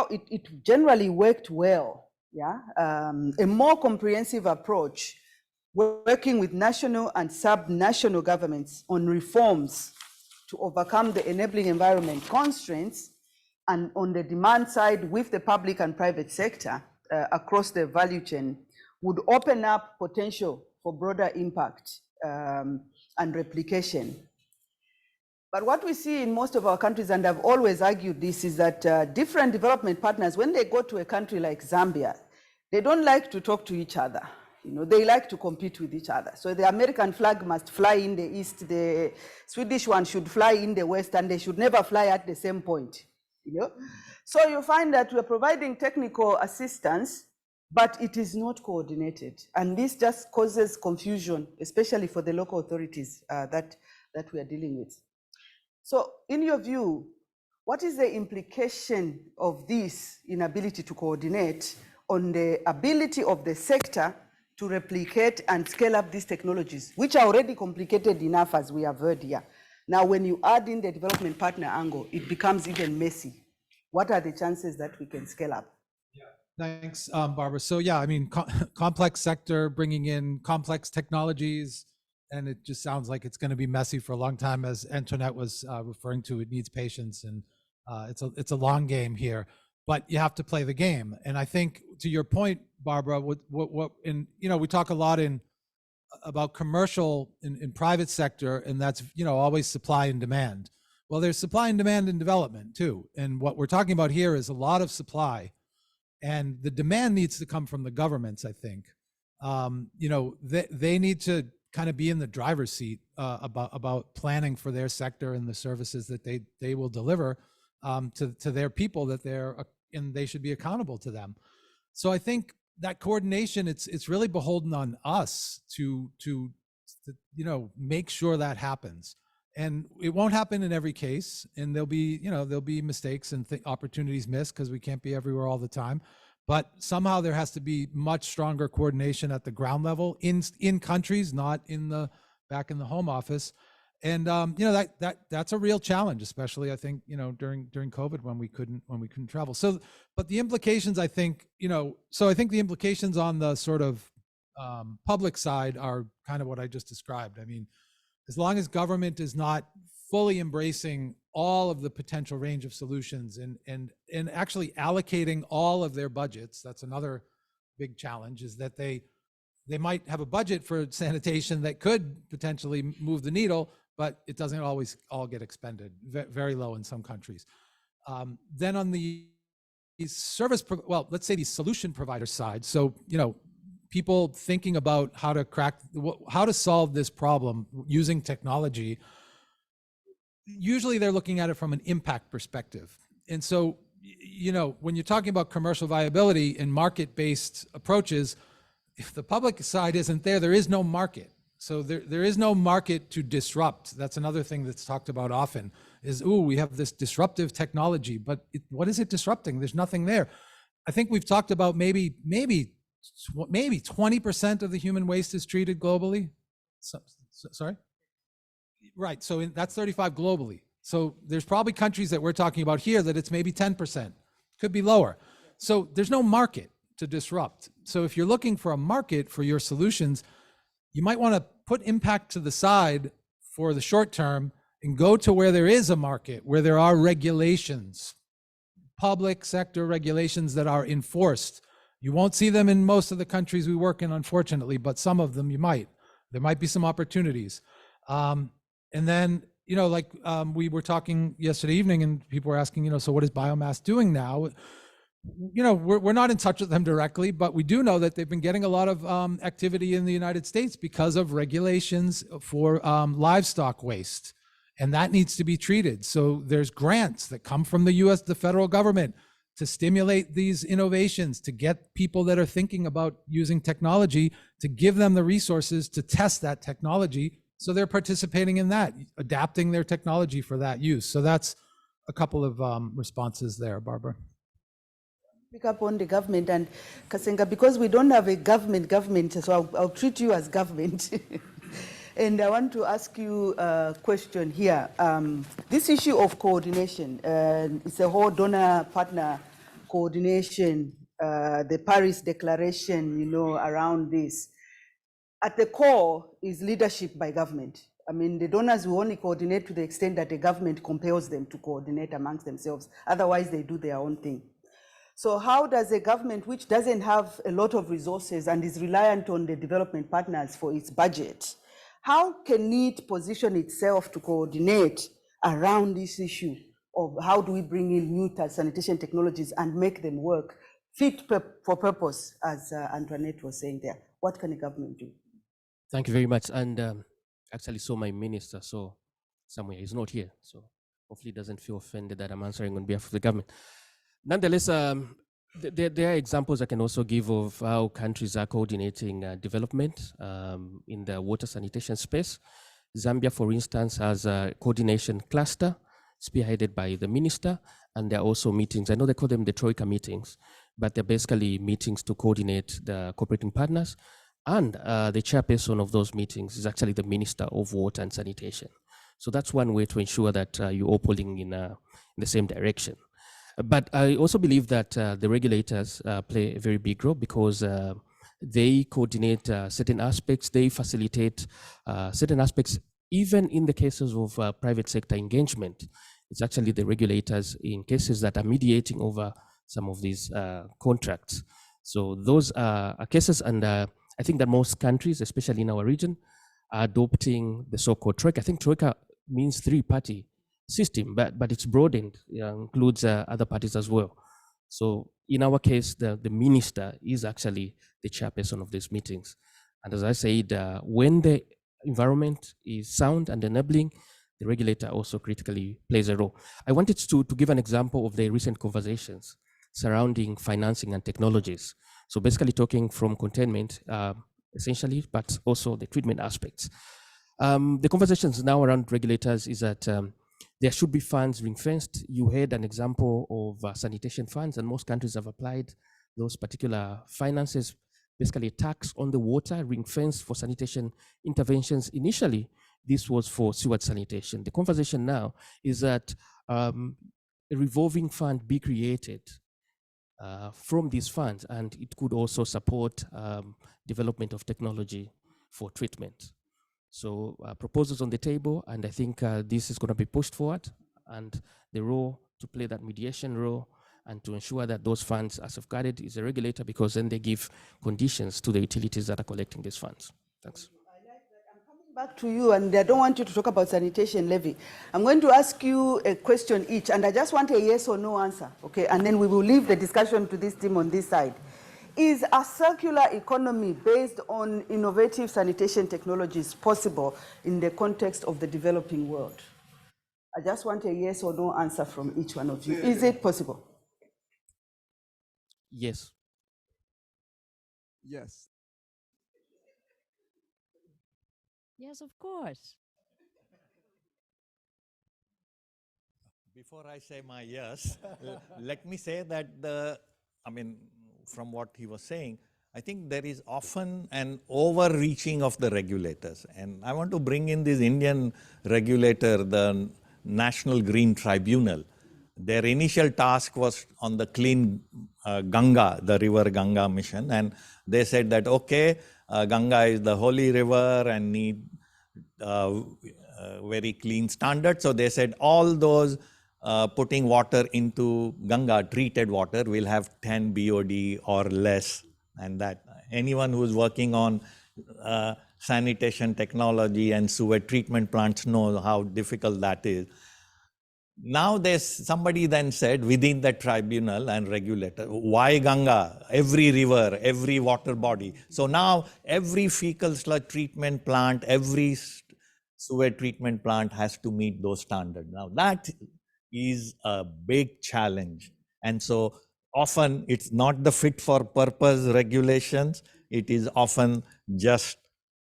it generally worked well, yeah? A more comprehensive approach, working with national and sub-national governments on reforms to overcome the enabling environment constraints, and on the demand side with the public and private sector across the value chain, would open up potential for broader impact and replication. But what we see in most of our countries, and I've always argued this, is that different development partners, when they go to a country like Zambia, they don't like to talk to each other. They like to compete with each other. So the American flag must fly in the east, the Swedish one should fly in the west, and they should never fly at the same point. So you find that we're providing technical assistance, but it is not coordinated. And this just causes confusion, especially for the local authorities that we are dealing with. So in your view, what is the implication of this inability to coordinate on the ability of the sector to replicate and scale up these technologies, which are already complicated enough, as we have heard here? Now, when you add in the development partner angle, it becomes even messy. What are the chances that we can scale up? Yeah, thanks, Barbara. So yeah, I mean, complex sector, bringing in complex technologies, and it just sounds like it's going to be messy for a long time. As Antoinette was referring to, it needs patience, and it's a long game here. But you have to play the game. And I think, to your point, Barbara, we talk a lot about commercial in private sector, and that's always supply and demand. Well, there's supply and demand in development too. And what we're talking about here is a lot of supply, and the demand needs to come from the governments, I think. They need to kind of be in the driver's seat about planning for their sector and the services that they will deliver to their people, and they should be accountable to them. So I think that coordination, it's really beholden on us to make sure that happens. And it won't happen in every case, and there'll be mistakes and opportunities missed, because we can't be everywhere all the time. But somehow there has to be much stronger coordination at the ground level in countries, not back in the home office. And that's a real challenge, especially I think during COVID when we couldn't travel. So, but the implications, I think the implications on the sort of public side are kind of what I just described. I mean, as long as government is not fully embracing all of the potential range of solutions and actually allocating all of their budgets, that's another big challenge, is that they might have a budget for sanitation that could potentially move the needle, but it doesn't always all get expended, very low in some countries. Then on the let's say the solution provider side, so, people thinking about how to solve this problem using technology, usually they're looking at it from an impact perspective. And so, when you're talking about commercial viability and market-based approaches, if the public side isn't there, there is no market. So there is no market to disrupt. That's another thing that's talked about often is, we have this disruptive technology, but what is it disrupting? There's nothing there. I think we've talked about maybe 20% of the human waste is treated globally. Sorry? Right, so that's 35 globally. So there's probably countries that we're talking about here that it's maybe 10%, could be lower. So there's no market to disrupt. So if you're looking for a market for your solutions, you might want to put impact to the side for the short term and go to where there is a market, where there are regulations, public sector regulations that are enforced. You won't see them in most of the countries we work in, unfortunately, but some of them you might. There might be some opportunities. And then, we were talking yesterday evening and people were asking, so what is biomass doing now? We're not in touch with them directly, but we do know that they've been getting a lot of activity in the United States because of regulations for livestock waste, and that needs to be treated. So there's grants that come from the federal government to stimulate these innovations, to get people that are thinking about using technology, to give them the resources to test that technology. So they're participating in that, adapting their technology for that use. So that's a couple of responses there, Barbara. Pick up on the government and Kasenga, because we don't have a government, so I'll treat you as government. And I want to ask you a question here. This issue of coordination, it's a whole donor-partner coordination, the Paris Declaration, around this. At the core is leadership by government. I mean, the donors will only coordinate to the extent that the government compels them to coordinate amongst themselves. Otherwise, they do their own thing. So how does a government which doesn't have a lot of resources and is reliant on the development partners for its budget, how can it position itself to coordinate around this issue of how do we bring in new sanitation technologies and make them work fit for purpose, as Antoinette was saying there? What can a government do? Thank you very much. And actually, my minister, somewhere, he's not here. So hopefully he doesn't feel offended that I'm answering on behalf of the government. Nonetheless, there are examples I can also give of how countries are coordinating development in the water sanitation space. Zambia, for instance, has a coordination cluster spearheaded by the minister, and there are also meetings. I know they call them the Troika meetings, but they're basically meetings to coordinate the cooperating partners. And the chairperson of those meetings is actually the Minister of Water and Sanitation. So that's one way to ensure that you're all pulling in the same direction. But I also believe that the regulators play a very big role because they coordinate certain aspects, they facilitate certain aspects, even in the cases of private sector engagement. It's actually the regulators in cases that are mediating over some of these contracts. So those are cases, and I think that most countries, especially in our region, are adopting the so-called Troika. I think Troika means three-party system, but it's broadened, includes other parties as well. So in our case, the minister is actually the chairperson of these meetings. And as I said, when the environment is sound and enabling, the regulator also critically plays a role. I wanted to give an example of the recent conversations surrounding financing and technologies. So basically talking from containment, essentially, but also the treatment aspects. The conversations now around regulators is that there should be funds ring-fenced. You had an example of sanitation funds, and most countries have applied those particular finances, basically a tax on the water, ring-fenced for sanitation interventions. Initially, this was for sewage sanitation. The conversation now is that a revolving fund be created from these funds, and it could also support development of technology for treatment. So proposals on the table, and I think this is going to be pushed forward, and the role to play that mediation role and to ensure that those funds are safeguarded is a regulator, because then they give conditions to the utilities that are collecting these funds. Thanks. Back to you, and I don't want you to talk about sanitation levy. I'm going to ask you a question each, and I just want a yes or no answer, okay? And then we will leave the discussion to this team on this side. Is a circular economy based on innovative sanitation technologies possible in the context of the developing world? I just want a yes or no answer from each one of you. Is it possible? Yes. Yes. Yes, of course. Before I say my yes, let me say that from what he was saying, I think there is often an overreaching of the regulators. And I want to bring in this Indian regulator, the National Green Tribunal. Their initial task was on the clean Ganga, the river Ganga mission. And they said that, okay, Ganga is the holy river and need very clean standards. So they said all those putting water into Ganga, treated water, will have 10 BOD or less. And that anyone who's working on sanitation technology and sewer treatment plants knows how difficult that is. Now there's somebody then said within the tribunal and regulator, why Ganga? Every river, every water body. So now every fecal sludge treatment plant, every sewer treatment plant has to meet those standards. Now that is a big challenge. And so often it's not the fit for purpose regulations. It is often just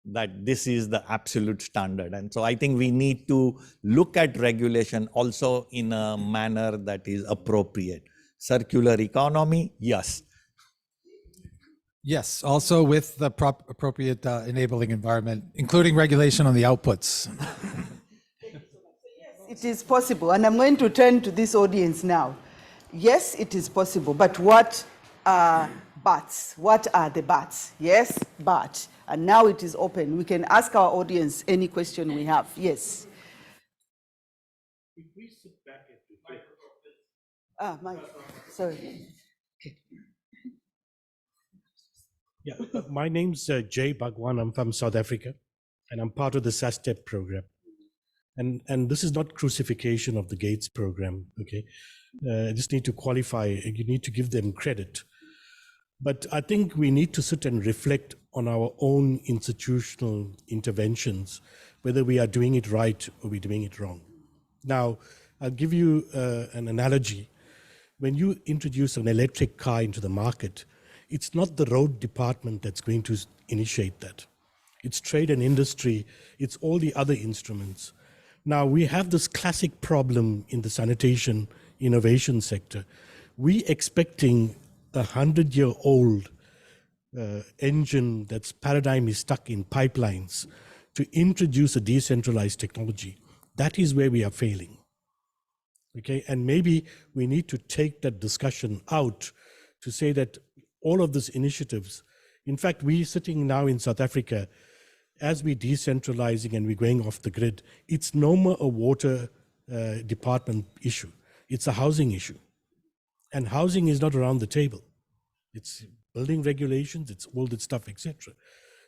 that this is the absolute standard. And so I think we need to look at regulation also in a manner that is appropriate. Circular economy, yes. Yes, also with the appropriate enabling environment, including regulation on the outputs. It is possible, and I'm going to turn to this audience now. Yes, it is possible, but what are buts? What are the buts? Yes, but. And now it is open. We can ask our audience any question we have. Yes. Mike, sorry. Yeah, my name's Jay Bhagwan. I'm from South Africa, and I'm part of the SASTEP program. And this is not crucifixion of the Gates program, okay? I just need to qualify, you need to give them credit. But I think we need to sit and reflect on our own institutional interventions, whether we are doing it right or we're doing it wrong. Now, I'll give you an analogy. When you introduce an electric car into the market, it's not the road department that's going to initiate that. It's trade and industry, it's all the other instruments. Now, we have this classic problem in the sanitation innovation sector. We expecting a 100-year-old engine that's paradigm is stuck in pipelines to introduce a decentralized technology. That is where we are failing. Okay, and maybe we need to take that discussion out to say that all of these initiatives, in fact, we sitting now in South Africa, as we're decentralizing and we're going off the grid, it's no more a water department issue. It's a housing issue. And housing is not around the table. It's building regulations, it's all that stuff, etc.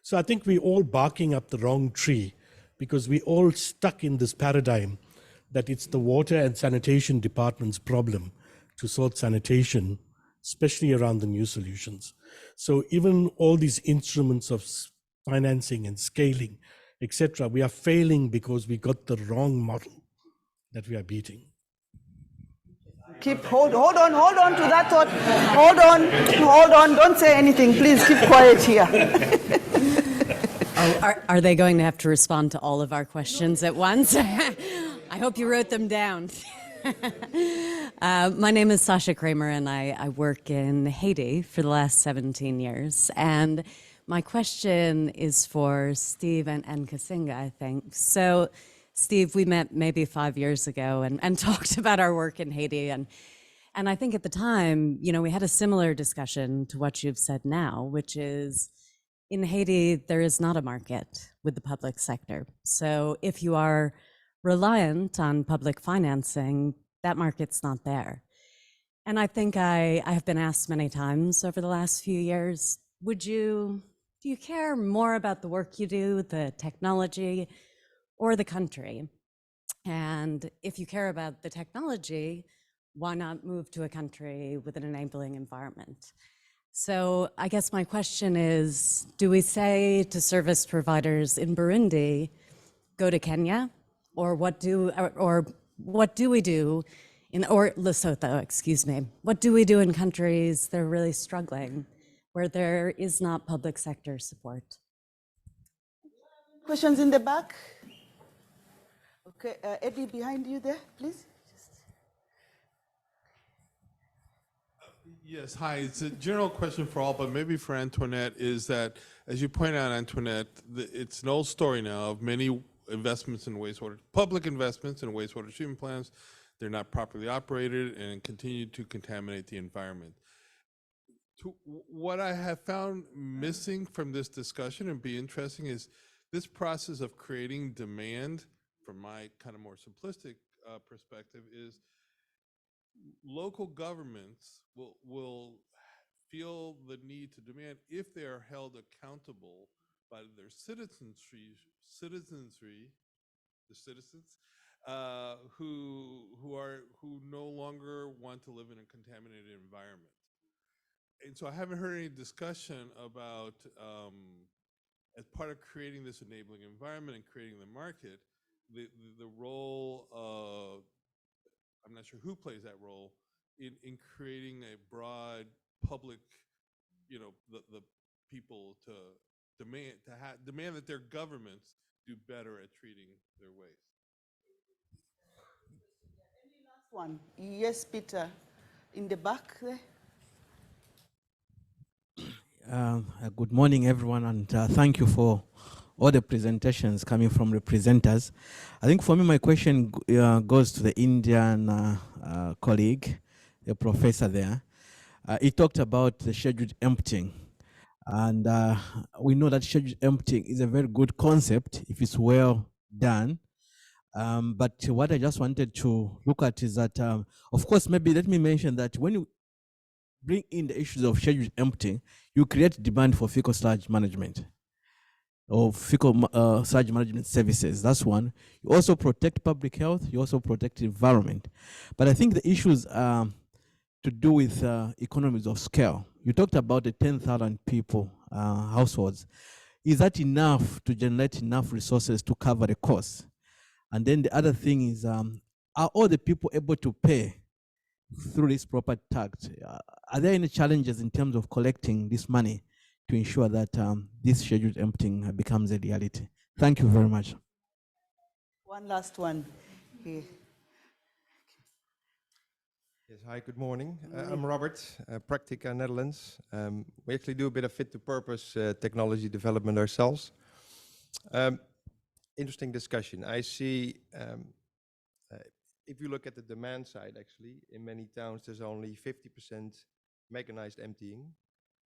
So I think we're all barking up the wrong tree because we're all stuck in this paradigm that it's the water and sanitation department's problem to sort sanitation, especially around the new solutions. So even all these instruments of financing and scaling, etc., we are failing because we got the wrong model that we are beating. Hold on to that thought. Hold on, don't say anything, please keep quiet here. Are they going to have to respond to all of our questions at once? I hope you wrote them down. My name is Sasha Kramer, and I work in Haiti for the last 17 years. And my question is for Steve and Kasinga, I think. So, Steve, we met maybe 5 years ago and talked about our work in Haiti. And I think at the time, you know, we had a similar discussion to what you've said now, which is in Haiti, there is not a market with the public sector. So if you are reliant on public financing, that market's not there. And I think I have been asked many times over the last few years, would you Do you care more about the work you do, the technology, or the country? And if you care about the technology, why not move to a country with an enabling environment? So I guess my question is, do we say to service providers in Burundi, go to Kenya? Or what do we do or Lesotho, excuse me. What do we do in countries that are really struggling, where there is not public sector support? Questions in the back? Okay, Eddie, behind you there, please. Yes, hi. It's a general question for all, but maybe for Antoinette, is that, as you point out, Antoinette, it's an old story now of many investments in wastewater, public investments in wastewater treatment plants. They're not properly operated and continue to contaminate the environment. What I have found missing from this discussion and be interesting is this process of creating demand, from my kind of more simplistic perspective, is local governments will feel the need to demand, if they are held accountable by their citizenry, the citizens, who no longer want to live in a contaminated environment. And so I haven't heard any discussion about, as part of creating this enabling environment and creating the market, the role of, I'm not sure who plays that role in creating a broad public, the people to demand that their governments do better at treating their waste. Last one. Yes, Peter, in the back there. Good morning, everyone, and thank you for all the presentations coming from representatives. I think for me, my question goes to the Indian colleague, the professor there. He talked about the scheduled emptying. And we know that scheduled emptying is a very good concept if it's well done. But what I just wanted to look at is that, of course, maybe let me mention that when you bring in the issues of scheduled emptying, you create demand for fecal sludge management or fecal sludge management services. That's one. You also protect public health. You also protect the environment. But I think the issues to do with economies of scale. You talked about the 10,000 people households. Is that enough to generate enough resources to cover the costs? And then the other thing is, are all the people able to pay through this proper tax? Are there any challenges in terms of collecting this money to ensure that this scheduled emptying becomes a reality? Thank you very much. One last one here. Yes, hi, good morning. I'm Robert, Practica Netherlands. We actually do a bit of fit-to-purpose technology development ourselves. Interesting discussion. I see, if you look at the demand side, actually, in many towns, there's only 50% mechanized emptying.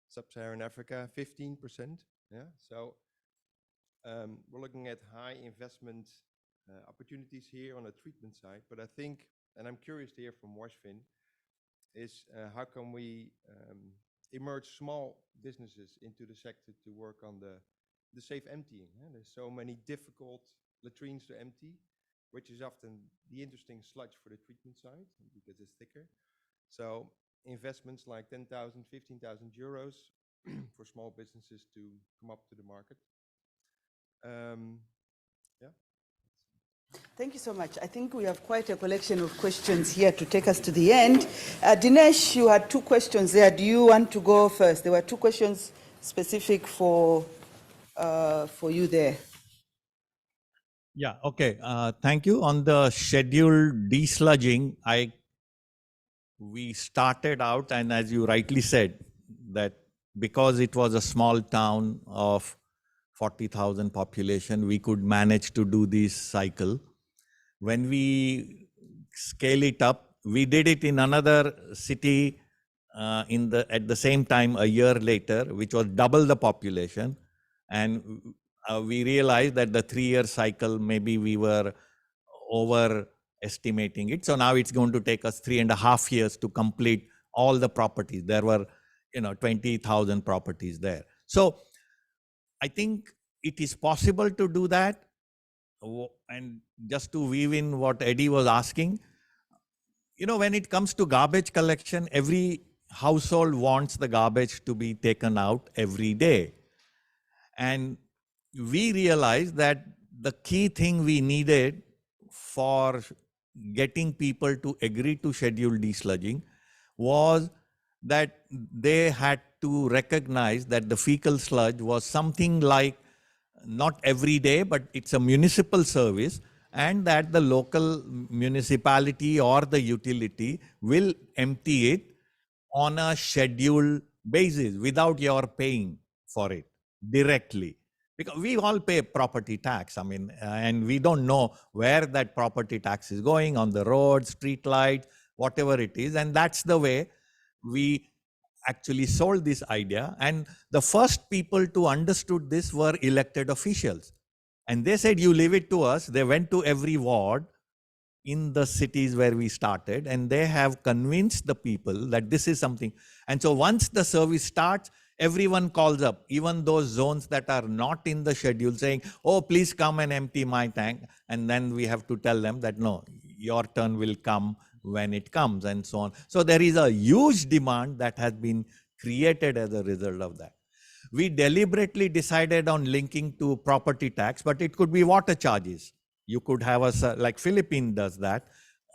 Sub-Saharan Africa, 15%. Yeah, so we're looking at high investment opportunities here on the treatment side, but I think, and I'm curious to hear from Washfin, is how can we emerge small businesses into the sector to work on the safe emptying. There's so many difficult latrines to empty, which is often the interesting sludge for the treatment side because it's thicker. So investments like 10,000, 15,000 euros for small businesses to come up to the market. Yeah. Thank you so much. I think we have quite a collection of questions here to take us to the end. Dinesh, you had two questions there. Do you want to go first? There were two questions specific for you there. Yeah, okay. Thank you. On the scheduled desludging, we started out, and as you rightly said, that because it was a small town of 40,000 population, we could manage to do this cycle. When we scale it up, we did it in another city at the same time a year later, which was double the population. And we realized that the 3-year cycle, maybe we were overestimating it. So now it's going to take us 3.5 years to complete all the properties. There were 20,000 properties there. So I think it is possible to do that. And just to weave in what Eddie was asking, you know, when it comes to garbage collection, every household wants the garbage to be taken out every day. And we realized that the key thing we needed for getting people to agree to schedule desludging was that they had to recognize that the fecal sludge was something like not every day, but it's a municipal service, and that the local municipality or the utility will empty it on a scheduled basis without your paying for it directly. Because we all pay property tax, I mean, and we don't know where that property tax is going, on the road, street light, whatever it is. And that's the way we actually sold this idea. And the first people to understood this were elected officials. And they said, you leave it to us. They went to every ward in the cities where we started, and they have convinced the people that this is something. And so once the service starts, everyone calls up, even those zones that are not in the schedule, saying, oh, please come and empty my tank. And then we have to tell them that, no, your turn will come when it comes, and so on. So there is a huge demand that has been created as a result of that. We deliberately decided on linking to property tax, but it could be water charges. You could have a, like Philippines does that.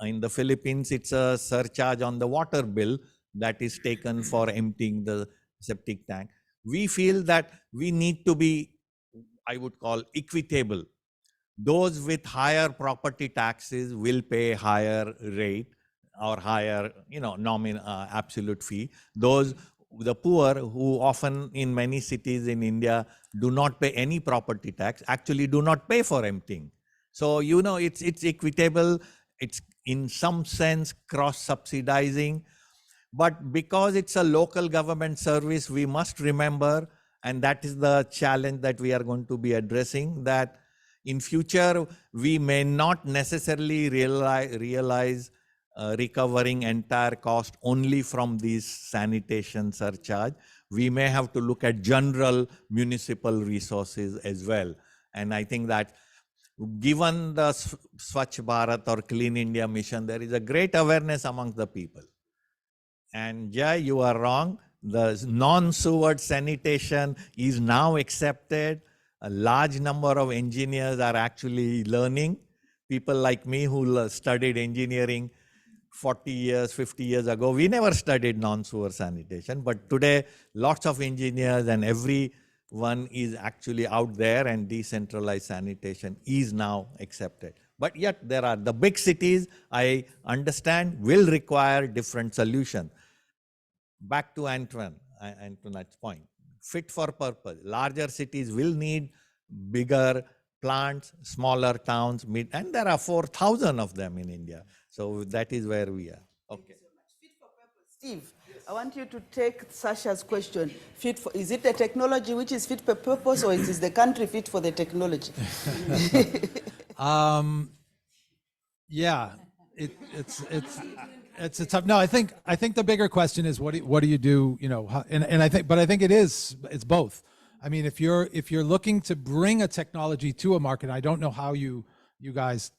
In the Philippines, it's a surcharge on the water bill that is taken for emptying the septic tank. We feel that we need to be, I would call, equitable. Those with higher property taxes will pay higher rate or higher, you know, absolute fee. Those, the poor, who often in many cities in India do not pay any property tax, actually do not pay for emptying. So, you know, it's equitable. It's in some sense cross-subsidizing. But because it's a local government service, we must remember, and that is the challenge that we are going to be addressing, that in future, we may not necessarily realize recovering entire cost only from these sanitation surcharge. We may have to look at general municipal resources as well. And I think that given the Swachh Bharat or Clean India mission, there is a great awareness among the people. And Jai, you are wrong. The non-sewerage sanitation is now accepted. A large number of engineers are actually learning. People like me who studied engineering 40 years, 50 years ago, we never studied non-sewer sanitation. But today, lots of engineers and everyone is actually out there, and decentralized sanitation is now accepted. But yet there are the big cities, I understand, will require different solutions. Back to Antoinette's point, fit for purpose. Larger cities will need bigger plants, smaller towns, and there are 4,000 of them in India. So that is where we are. Okay. Fit for purpose. Steve, yes. I want you to take Sasha's question. Is it the technology which is fit for purpose, or is the country fit for the technology? Yeah, it's a tough. No, I think the bigger question is what do you do? You know, and I think it's both. I mean, if you're looking to bring a technology to a market, I don't know how you guys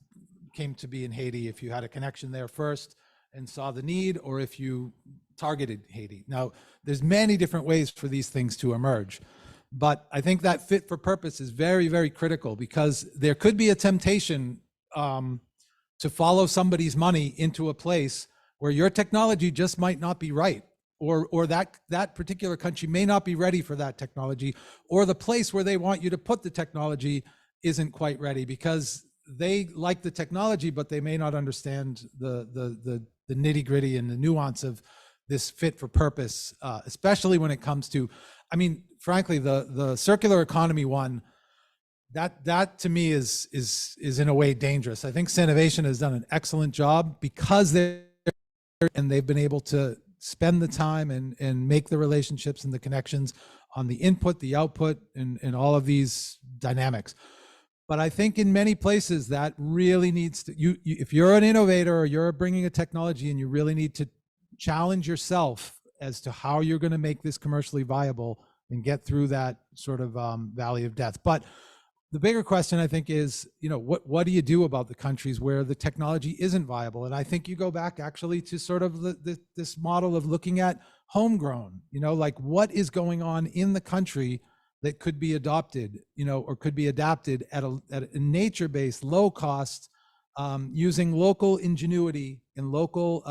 came to be in Haiti, if you had a connection there first and saw the need, or if you targeted Haiti. Now, there's many different ways for these things to emerge, but I think that fit for purpose is very, very critical, because there could be a temptation to follow somebody's money into a place where your technology just might not be right, or that particular country may not be ready for that technology, or the place where they want you to put the technology isn't quite ready, because they like the technology, but they may not understand the nitty gritty and the nuance of this fit for purpose, especially when it comes to, I mean, frankly, the circular economy one, that to me is in a way dangerous. I think Sanovation has done an excellent job because they've been able to spend the time and make the relationships and the connections on the input, the output, and all of these dynamics. But I think in many places that really needs to, if you're an innovator or you're bringing a technology, and you really need to challenge yourself as to how you're going to make this commercially viable, and get through that sort of valley of death. But the bigger question, I think, is, what do you do about the countries where the technology isn't viable? And I think you go back actually to sort of this model of looking at homegrown, like what is going on in the country that could be adopted, or could be adapted at a nature-based, low-cost, using local ingenuity and local,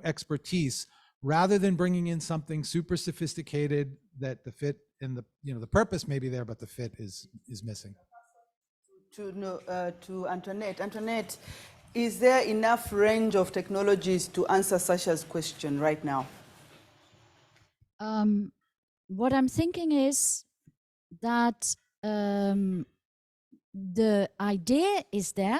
expertise, rather than bringing in something super sophisticated that the fit and the purpose may be there, but the fit is missing. To Antoinette. Antoinette, is there enough range of technologies to answer Sasha's question right now? What I'm thinking is that the idea is there,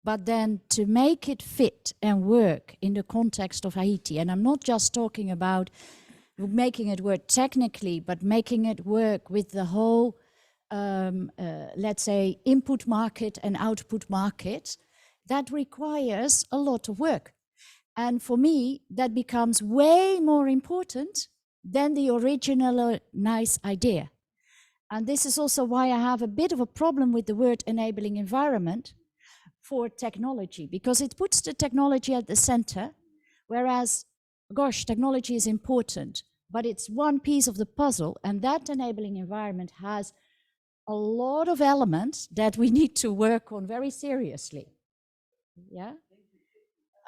but then to make it fit and work in the context of Haiti, and I'm not just talking about making it work technically, but making it work with the whole, let's say, input market and output market, that requires a lot of work. And for me, that becomes way more important than the original nice idea. And this is also why I have a bit of a problem with the word enabling environment for technology, because it puts the technology at the center, whereas, gosh, technology is important, but it's one piece of the puzzle, and that enabling environment has a lot of elements that we need to work on very seriously. Yeah?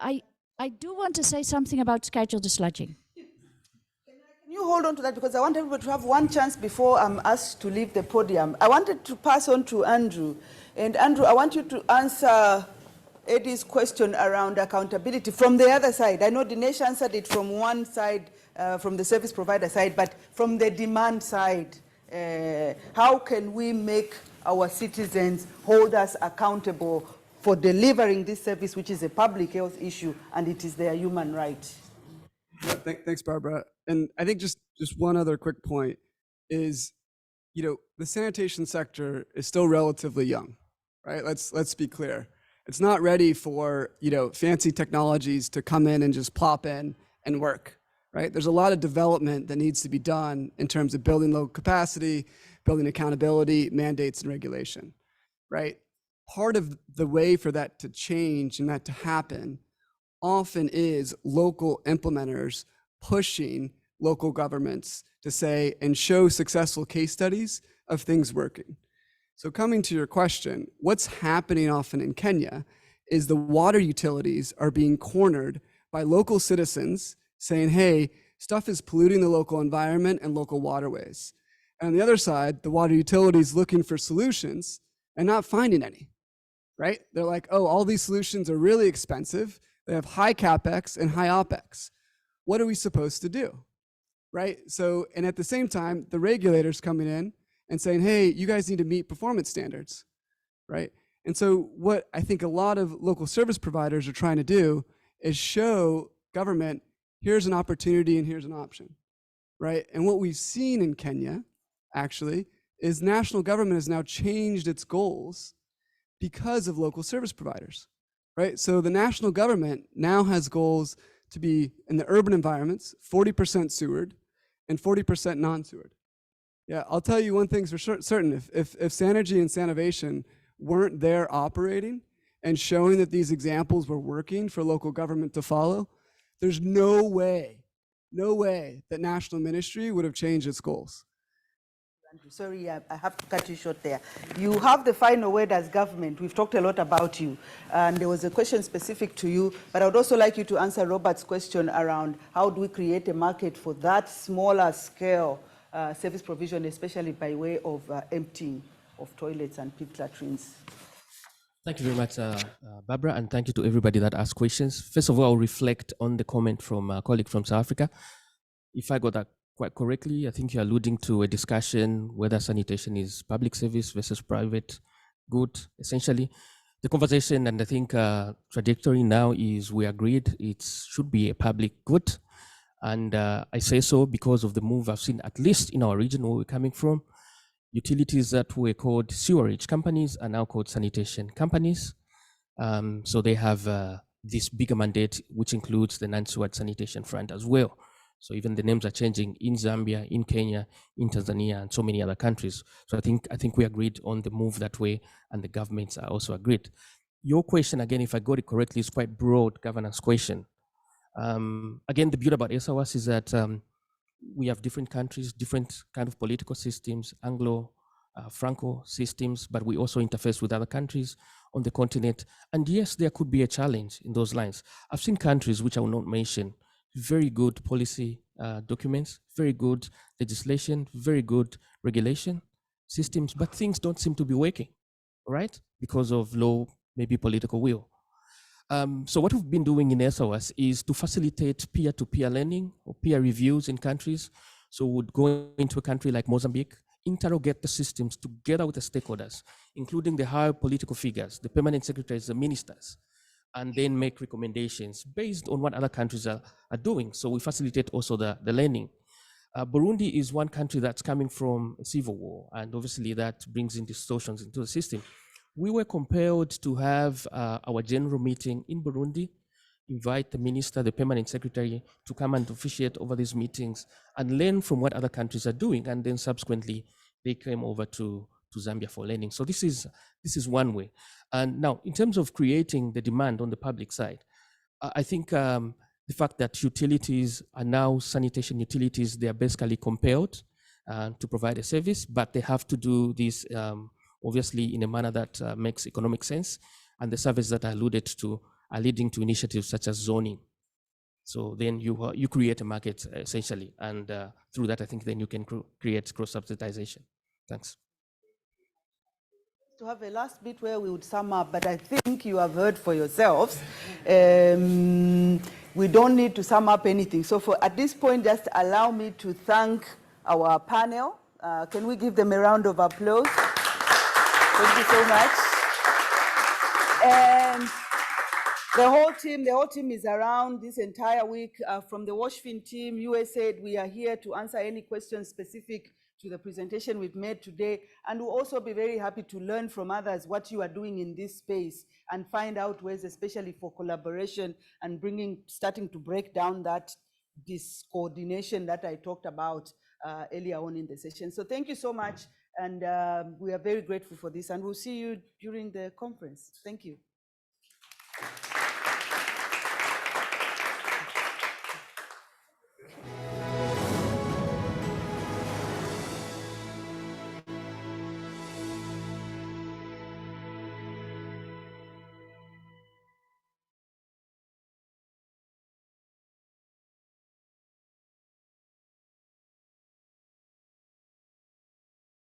I do want to say something about scheduled desludging. Can you hold on to that, because I want everybody to have one chance before I'm asked to leave the podium. I wanted to pass on to Andrew. And Andrew, I want you to answer Eddie's question around accountability from the other side. I know Dinesh answered it from one side, from the service provider side, but from the demand side, how can we make our citizens hold us accountable for delivering this service, which is a public health issue, and it is their human right? Yeah, thanks, Barbara. And I think just one other quick point is, the sanitation sector is still relatively young, right? Let's be clear. It's not ready for, fancy technologies to come in and just plop in and work, right? There's a lot of development that needs to be done in terms of building low capacity, building accountability, mandates, and regulation, right? Part of the way for that to change and that to happen often is local implementers pushing local governments to say and show successful case studies of things working. So coming to your question, what's happening often in Kenya is the water utilities are being cornered by local citizens saying, hey, stuff is polluting the local environment and local waterways. And on the other side, the water utilities looking for solutions and not finding any, right? They're like, oh, all these solutions are really expensive. They have high CapEx and high OpEx. What are we supposed to do, right? So, and at the same time, the regulators coming in and saying, hey, you guys need to meet performance standards, right? And so what I think a lot of local service providers are trying to do is show government, here's an opportunity and here's an option, right? And what we've seen in Kenya, actually, is national government has now changed its goals because of local service providers, right? So the national government now has goals to be in the urban environments, 40% sewered and 40% non-sewered. Yeah, I'll tell you one thing's for certain. If Sanergy and Sanovation weren't there operating and showing that these examples were working for local government to follow, there's no way that national ministry would have changed its goals. Sorry, I have to cut you short there. You have the final word as government. We've talked a lot about you, and there was a question specific to you, but I would also like you to answer Robert's question around how do we create a market for that smaller scale service provision, especially by way of emptying of toilets and pit latrines. Thank you very much, Barbara, and thank you to everybody that asked questions. First of all, I'll reflect on the comment from a colleague from South Africa. If I got that quite correctly, I think you're alluding to a discussion whether sanitation is public service versus private good, essentially. The conversation, and I think trajectory now is we agreed it should be a public good. And I say so because of the move I've seen, at least in our region where we're coming from. Utilities that were called sewerage companies are now called sanitation companies. So they have this bigger mandate, which includes the non-sewerage sanitation front as well. So even the names are changing in Zambia, in Kenya, in Tanzania, and so many other countries. So I think we agreed on the move that way, and the governments are also agreed. Your question, again, if I got it correctly, is quite broad governance question. Again, the beauty about SOS is that we have different countries, different kind of political systems, Anglo, Franco systems, but we also interface with other countries on the continent. And yes, there could be a challenge in those lines. I've seen countries, which I will not mention, very good policy documents, very good legislation, very good regulation systems, but things don't seem to be working, right? Because of low, maybe political will. So what we've been doing in SOS is to facilitate peer-to-peer learning or peer reviews in countries. So we'd go into a country like Mozambique, interrogate the systems together with the stakeholders, including the higher political figures, the permanent secretaries, the ministers, and then make recommendations based on what other countries are doing. So we facilitate also the learning. Burundi is one country that's coming from a civil war, and obviously that brings in distortions into the system. We were compelled to have our general meeting in Burundi, invite the minister, the permanent secretary, to come and officiate over these meetings and learn from what other countries are doing. And then subsequently, they came over to Zambia for learning. So this is one way. And now, in terms of creating the demand on the public side, I think the fact that utilities are now sanitation utilities, they are basically compelled to provide a service, but they have to do this obviously in a manner that makes economic sense. And the services that I alluded to are leading to initiatives such as zoning. So then you create a market essentially. And through that, I think then you can create cross-subsidization. Thanks. To have a last bit where we would sum up, but I think you have heard for yourselves. We don't need to sum up anything. So at this point, just allow me to thank our panel. Can we give them a round of applause? Thank you so much. And the whole team is around this entire week. From the WashFin team, USAID, we are here to answer any questions specific to the presentation we've made today. And we'll also be very happy to learn from others what you are doing in this space and find out ways, especially for collaboration and starting to break down that discoordination that I talked about earlier on in the session. So thank you so much. And we are very grateful for this. And we'll see you during the conference. Thank you.